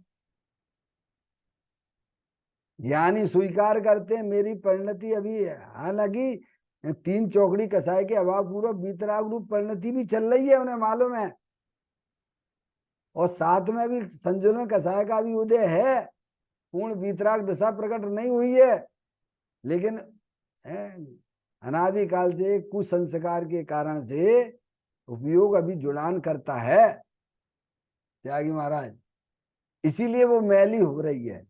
[SPEAKER 1] ज्ञानी स्वीकार करते हैं मेरी परिणति अभी है, हालांकि तीन चौकड़ी कसाय के अभाव पूर्वक वीतराग रूप परिणति भी चल रही है, उन्हें मालूम है। और साथ में भी संजुलन कसाय का भी उदय है, पूर्ण वीतराग दशा प्रकट नहीं हुई है, लेकिन अनादिकाल से कुसंस्कार के कारण से उपयोग अभी जुड़ान करता है त्यागी महाराज, इसीलिए वो मैली हो रही है।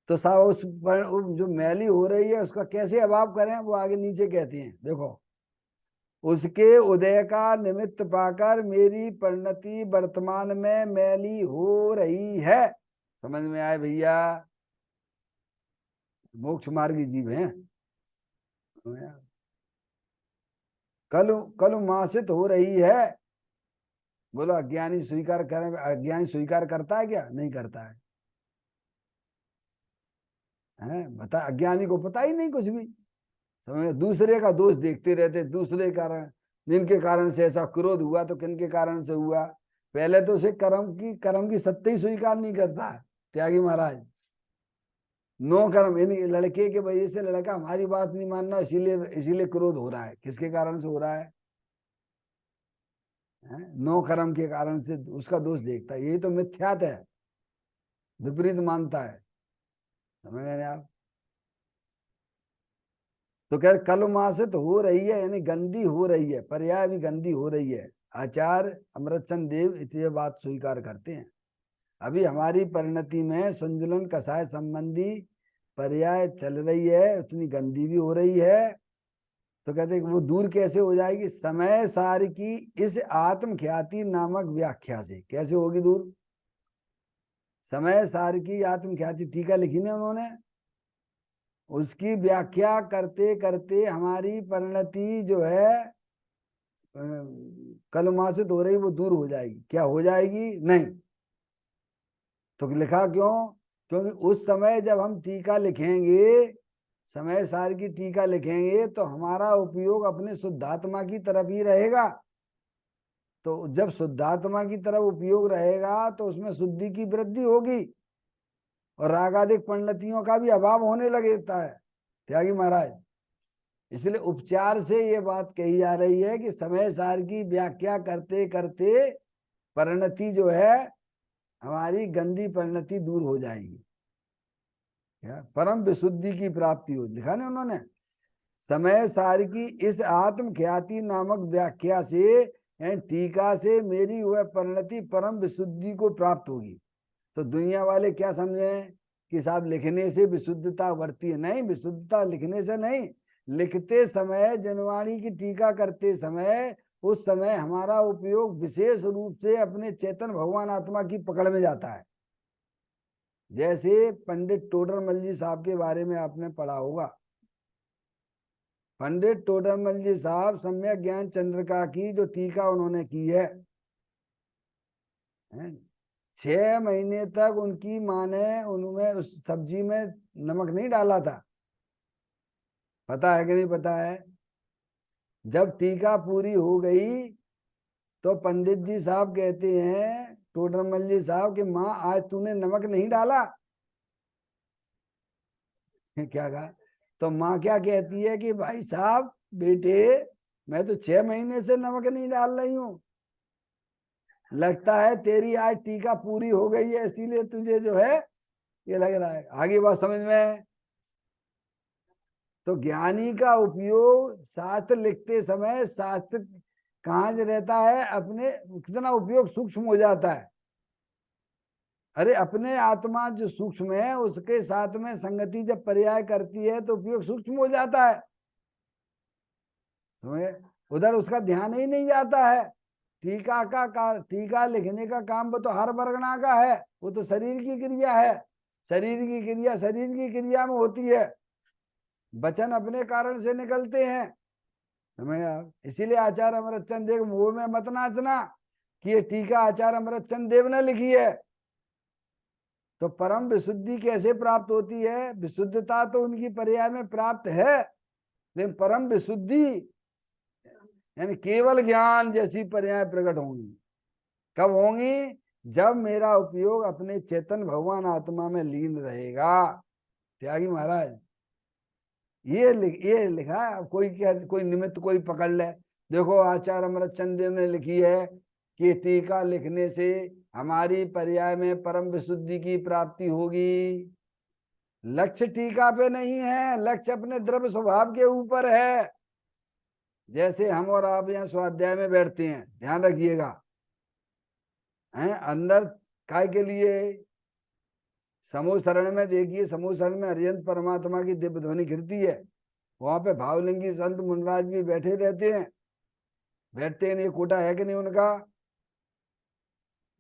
[SPEAKER 1] तो साहब उस पर जो मैली हो रही है उसका कैसे अभाव करें, वो आगे नीचे कहती हैं, देखो। उसके उदय का निमित्त पाकर मेरी परिणति वर्तमान में मैली हो रही है। समझ में आए भैया? मोक्ष मार्गी जीव हैं। कल मासित हो रही है। बोलो अज्ञानी स्वीकार करें, अज्ञानी स्वीकार करता है क्या? नहीं करता है। बता, अज्ञानी को पता ही नहीं कुछ भी। समझ, दूसरे का दोष देखते रहते, दूसरे कारण, जिनके कारण से ऐसा क्रोध हुआ तो किन के कारण से हुआ। पहले तो उसे कर्म की सत्य ही स्वीकार नहीं करता है त्यागी महाराज। नो कर्म, यानी लड़के के वजह से लड़का हमारी बात नहीं मानना, इसीलिए इसीलिए क्रोध हो रहा है। किसके कारण से हो रहा है? नो कर्म के कारण से उसका दोष देखता है। यही तो मिथ्यात है, विपरीत मानता है। समझ रहे हैं आप? तो कह रहे कलुमासित हो रही है, यानी गंदी हो रही है, पर्याय भी गंदी हो रही है। आचार्य अमृतचंद देव इतनी बात स्वीकार करते हैं। अभी हमारी परिणति में संजुलन कसाय संबंधी पर्याय चल रही है, उतनी गंदी भी हो रही है। तो कहते हैं कि वो दूर कैसे हो जाएगी? समय सार की इस आत्म ख्याति नामक व्याख्या से। कैसे होगी दूर? समय सार की आत्म ख्याति टीका लिखी ना उन्होंने, उसकी व्याख्या करते करते हमारी परिणति जो है कलमासित हो रही, वो दूर हो जाएगी। क्या हो जाएगी? नहीं। तो लिखा क्यों? क्योंकि उस समय जब हम टीका लिखेंगे, समय सार की टीका लिखेंगे, तो हमारा उपयोग अपने शुद्धात्मा की तरफ ही रहेगा। तो जब शुद्धात्मा की तरफ उपयोग रहेगा तो उसमें शुद्धि की वृद्धि होगी और रागादिक परिणतियों का भी अभाव होने लगता है त्यागी महाराज। इसलिए उपचार से ये बात कही जा रही है कि समय सार की व्याख्या करते करते परिणति जो है हमारी गंदी परिणति दूर हो जाएगी। क्या? परम विशुद्धि की प्राप्ति हो, लिखा ना उन्होंने। समय सार की इस आत्म ख्याति नामक व्याख्या से, टीका से मेरी वह परिणति परम विशुद्धि को प्राप्त होगी। तो दुनिया वाले क्या समझे कि साहब लिखने से विशुद्धता बढ़ती है? नहीं, विशुद्धता लिखने से नहीं, लिखते समय, जनवाणी की टीका करते समय, उस समय हमारा उपयोग विशेष रूप से अपने चेतन भगवान आत्मा की पकड़ में जाता है। जैसे पंडित टोडरमल जी साहब के बारे में आपने पढ़ा होगा। पंडित टोडरमल जी साहब सम्यक ज्ञान चंद्रिका की जो टीका उन्होंने की है, 6 महीने तक उनकी माँ ने उनमें उस सब्जी में नमक नहीं डाला था। पता है कि नहीं पता है? जब टीका पूरी हो गई तो पंडित जी साहब कहते हैं, टोडरमल जी साहब, कि माँ आज तूने नमक नहीं डाला। क्या कहा? तो माँ क्या कहती है कि भाई साहब, बेटे, मैं तो 6 महीने से नमक नहीं डाल रही हूँ, लगता है तेरी आज टीका पूरी हो गई है, इसीलिए तुझे जो है ये लग रहा है। आगे बात समझ में? तो ज्ञानी का उपयोग शास्त्र लिखते समय, शास्त्र कहाँ रहता है अपने, कितना उपयोग सूक्ष्म हो जाता है। अरे अपने आत्मा जो सूक्ष्म है उसके साथ में संगति जब पर्याय करती है तो उपयोग सूक्ष्म हो जाता है। तुम्हें उधर उसका ध्यान ही नहीं जाता है। टीका लिखने का काम वो तो हर वर्गना का है, वो तो शरीर की क्रिया है। शरीर की क्रिया शरीर की क्रिया में होती है, वचन अपने कारण से निकलते हैं। समझ आप। इसीलिए आचार्य अमृतचंद देव मुंह में मत नाचना कि ये टीका आचार्य अमृतचंद देव ने लिखी है। तो परम विशुद्धि कैसे प्राप्त होती है? विशुद्धता तो उनकी पर्याय में प्राप्त है, लेकिन परम विशुद्धि यानी केवल ज्ञान जैसी पर्याय प्रकट होंगी। कब होंगी? जब मेरा उपयोग अपने चेतन भगवान आत्मा में लीन रहेगा। त्यागी महाराज ये लिखा है। कोई क्या, कोई निमित्त कोई पकड़ ले। देखो आचार्य अमृतचंद देव ने लिखी है कि टीका लिखने से हमारी पर्याय में परम विशुद्धि की प्राप्ति होगी। लक्ष्य टीका पे नहीं है, लक्ष्य अपने द्रव्य स्वभाव के ऊपर है। जैसे हम और आप यहाँ स्वाध्याय में बैठते हैं, ध्यान रखिएगा, हैं अंदर काय के लिए? समूह शरण में देखिए, समूह शरण में हरियंत परमात्मा की दिव्य ध्वनि गिरती है। वहां पे भावलिंगी संत मुनराज भी बैठे रहते हैं, बैठते नहीं, कोटा है कि नहीं उनका।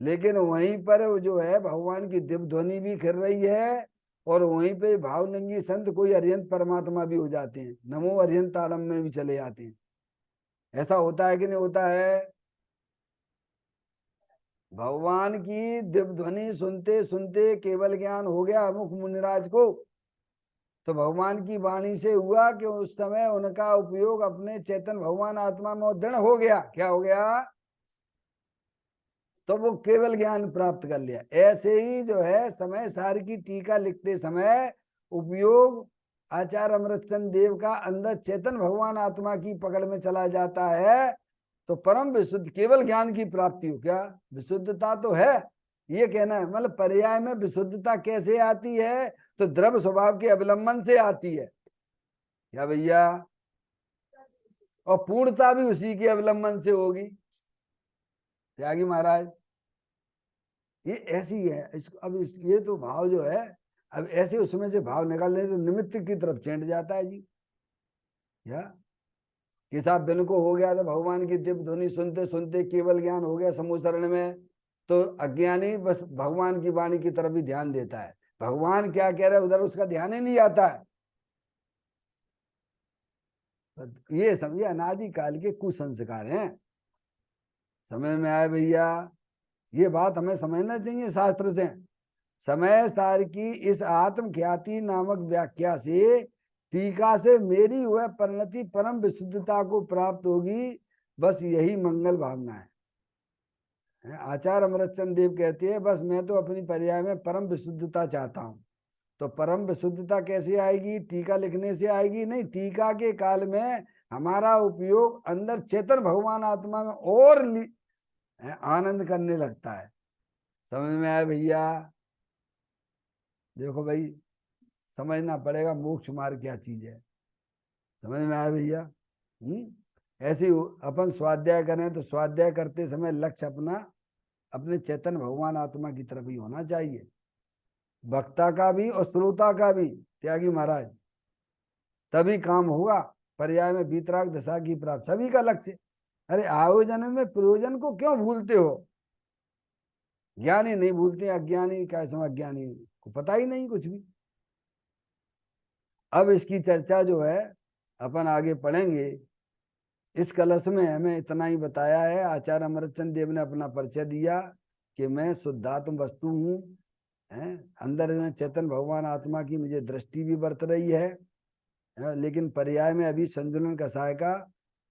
[SPEAKER 1] लेकिन वहीं पर जो है भगवान की दिव्य ध्वनि भी खिर रही है, और वहीं पे भावलिंगी संत कोई अरिहंत परमात्मा भी हो जाते हैं, नमो अरिहंत ताड़म में भी चले जाते हैं। ऐसा होता है कि नहीं होता है? भगवान की दिव्य ध्वनि सुनते सुनते केवल ज्ञान हो गया अमुक मुनिराज को, तो भगवान की वाणी से हुआ कि उस समय उनका उपयोग अपने चेतन भगवान आत्मा में उद्दीर्ण हो गया। क्या हो गया? तो वो केवल ज्ञान प्राप्त कर लिया। ऐसे ही जो है समय सार की टीका लिखते समय उपयोग आचार्य अमृतचंद देव का अंदर चेतन भगवान आत्मा की पकड़ में चला जाता है, तो परम विशुद्ध केवल ज्ञान की प्राप्ति हो। क्या विशुद्धता तो है, ये कहना है। मतलब पर्याय में विशुद्धता कैसे आती है? तो द्रव्य स्वभाव के अवलंबन से आती है। क्या भैया? और पूर्णता भी उसी के अवलंबन से होगी। त्यागी महाराज ये ऐसी है। अब ये तो भाव जो है, अब ऐसे उसमें से भाव निकालने तो निमित्त की तरफ चेंट जाता है जी। क्या कि साहब बिन को हो गया था भगवान की दिव्य ध्वनि सुनते सुनते केवल ज्ञान हो गया समूह शरण में, तो अज्ञानी बस भगवान की वाणी की तरफ ही ध्यान देता है, भगवान क्या कह रहे उधर उसका ध्यान ही नहीं आता है। तो ये समझिए अनादि काल के कुसंस्कार हैं। समझ में आए भैया? ये बात हमें समझना चाहिए शास्त्र से। समय सार की इस आत्म ख्याति नामक व्याख्या से टीका से मेरी वह परिणति परम विशुद्धता को प्राप्त होगी। बस यही मंगल भावना है। आचार्य अमृतचंद देव कहते हैं बस मैं तो अपनी पर्याय में परम विशुद्धता चाहता हूँ। तो परम विशुद्धता कैसे आएगी? टीका लिखने से आएगी? नहीं, टीका के काल में हमारा उपयोग अंदर चेतन भगवान आत्मा में और आनंद करने लगता है। समझ में आया भैया? देखो भाई समझना पड़ेगा मोक्ष मार्ग क्या चीज है। समझ में आया भैया? ऐसे अपन स्वाध्याय करें तो स्वाध्याय करते समय लक्ष्य अपना अपने चेतन भगवान आत्मा की तरफ ही होना चाहिए, वक्ता का भी और श्रोता का भी। त्यागी महाराज तभी काम होगा। पर्याय में वीतराग दशा की प्राप्त सभी का लक्ष्य। अरे आयोजन में प्रयोजन को क्यों भूलते हो? ज्ञानी नहीं भूलते, अज्ञानी क्या समय अज्ञानी को पता ही नहीं कुछ भी। अब इसकी चर्चा जो है अपन आगे पढ़ेंगे। इस कलश में हमें इतना ही बताया है। आचार्य अमृतचंद देव ने अपना परिचय दिया कि मैं शुद्धात्म वस्तु हूँ, अंदर में चेतन भगवान आत्मा की मुझे दृष्टि भी बरत रही है, लेकिन पर्याय में अभी संतुलन कसाय का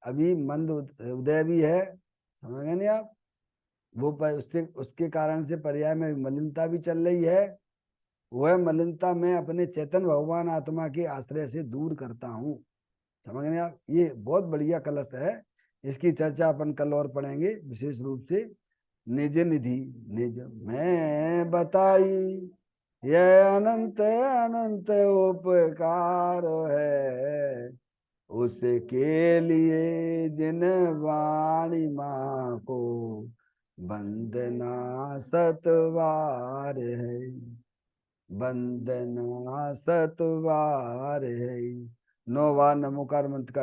[SPEAKER 1] अभी मंद उदय भी है। समझ गए नहीं आप? वो उससे उसके कारण से पर्याय में मलिनता भी चल रही है। वह मलिनता मैं अपने चेतन भगवान आत्मा के आश्रय से दूर करता हूँ। समझ गए आप? ये बहुत बढ़िया कलश है। इसकी चर्चा अपन कल और पढ़ेंगे विशेष रूप से। निज निधि निज मैं बताई, यह अनंत अनंत उपकार है, उसके लिए जिन वाणी माँ को वंदना सतवार है, वंदना सतवार है। 9 बार नमोकार मंत्र का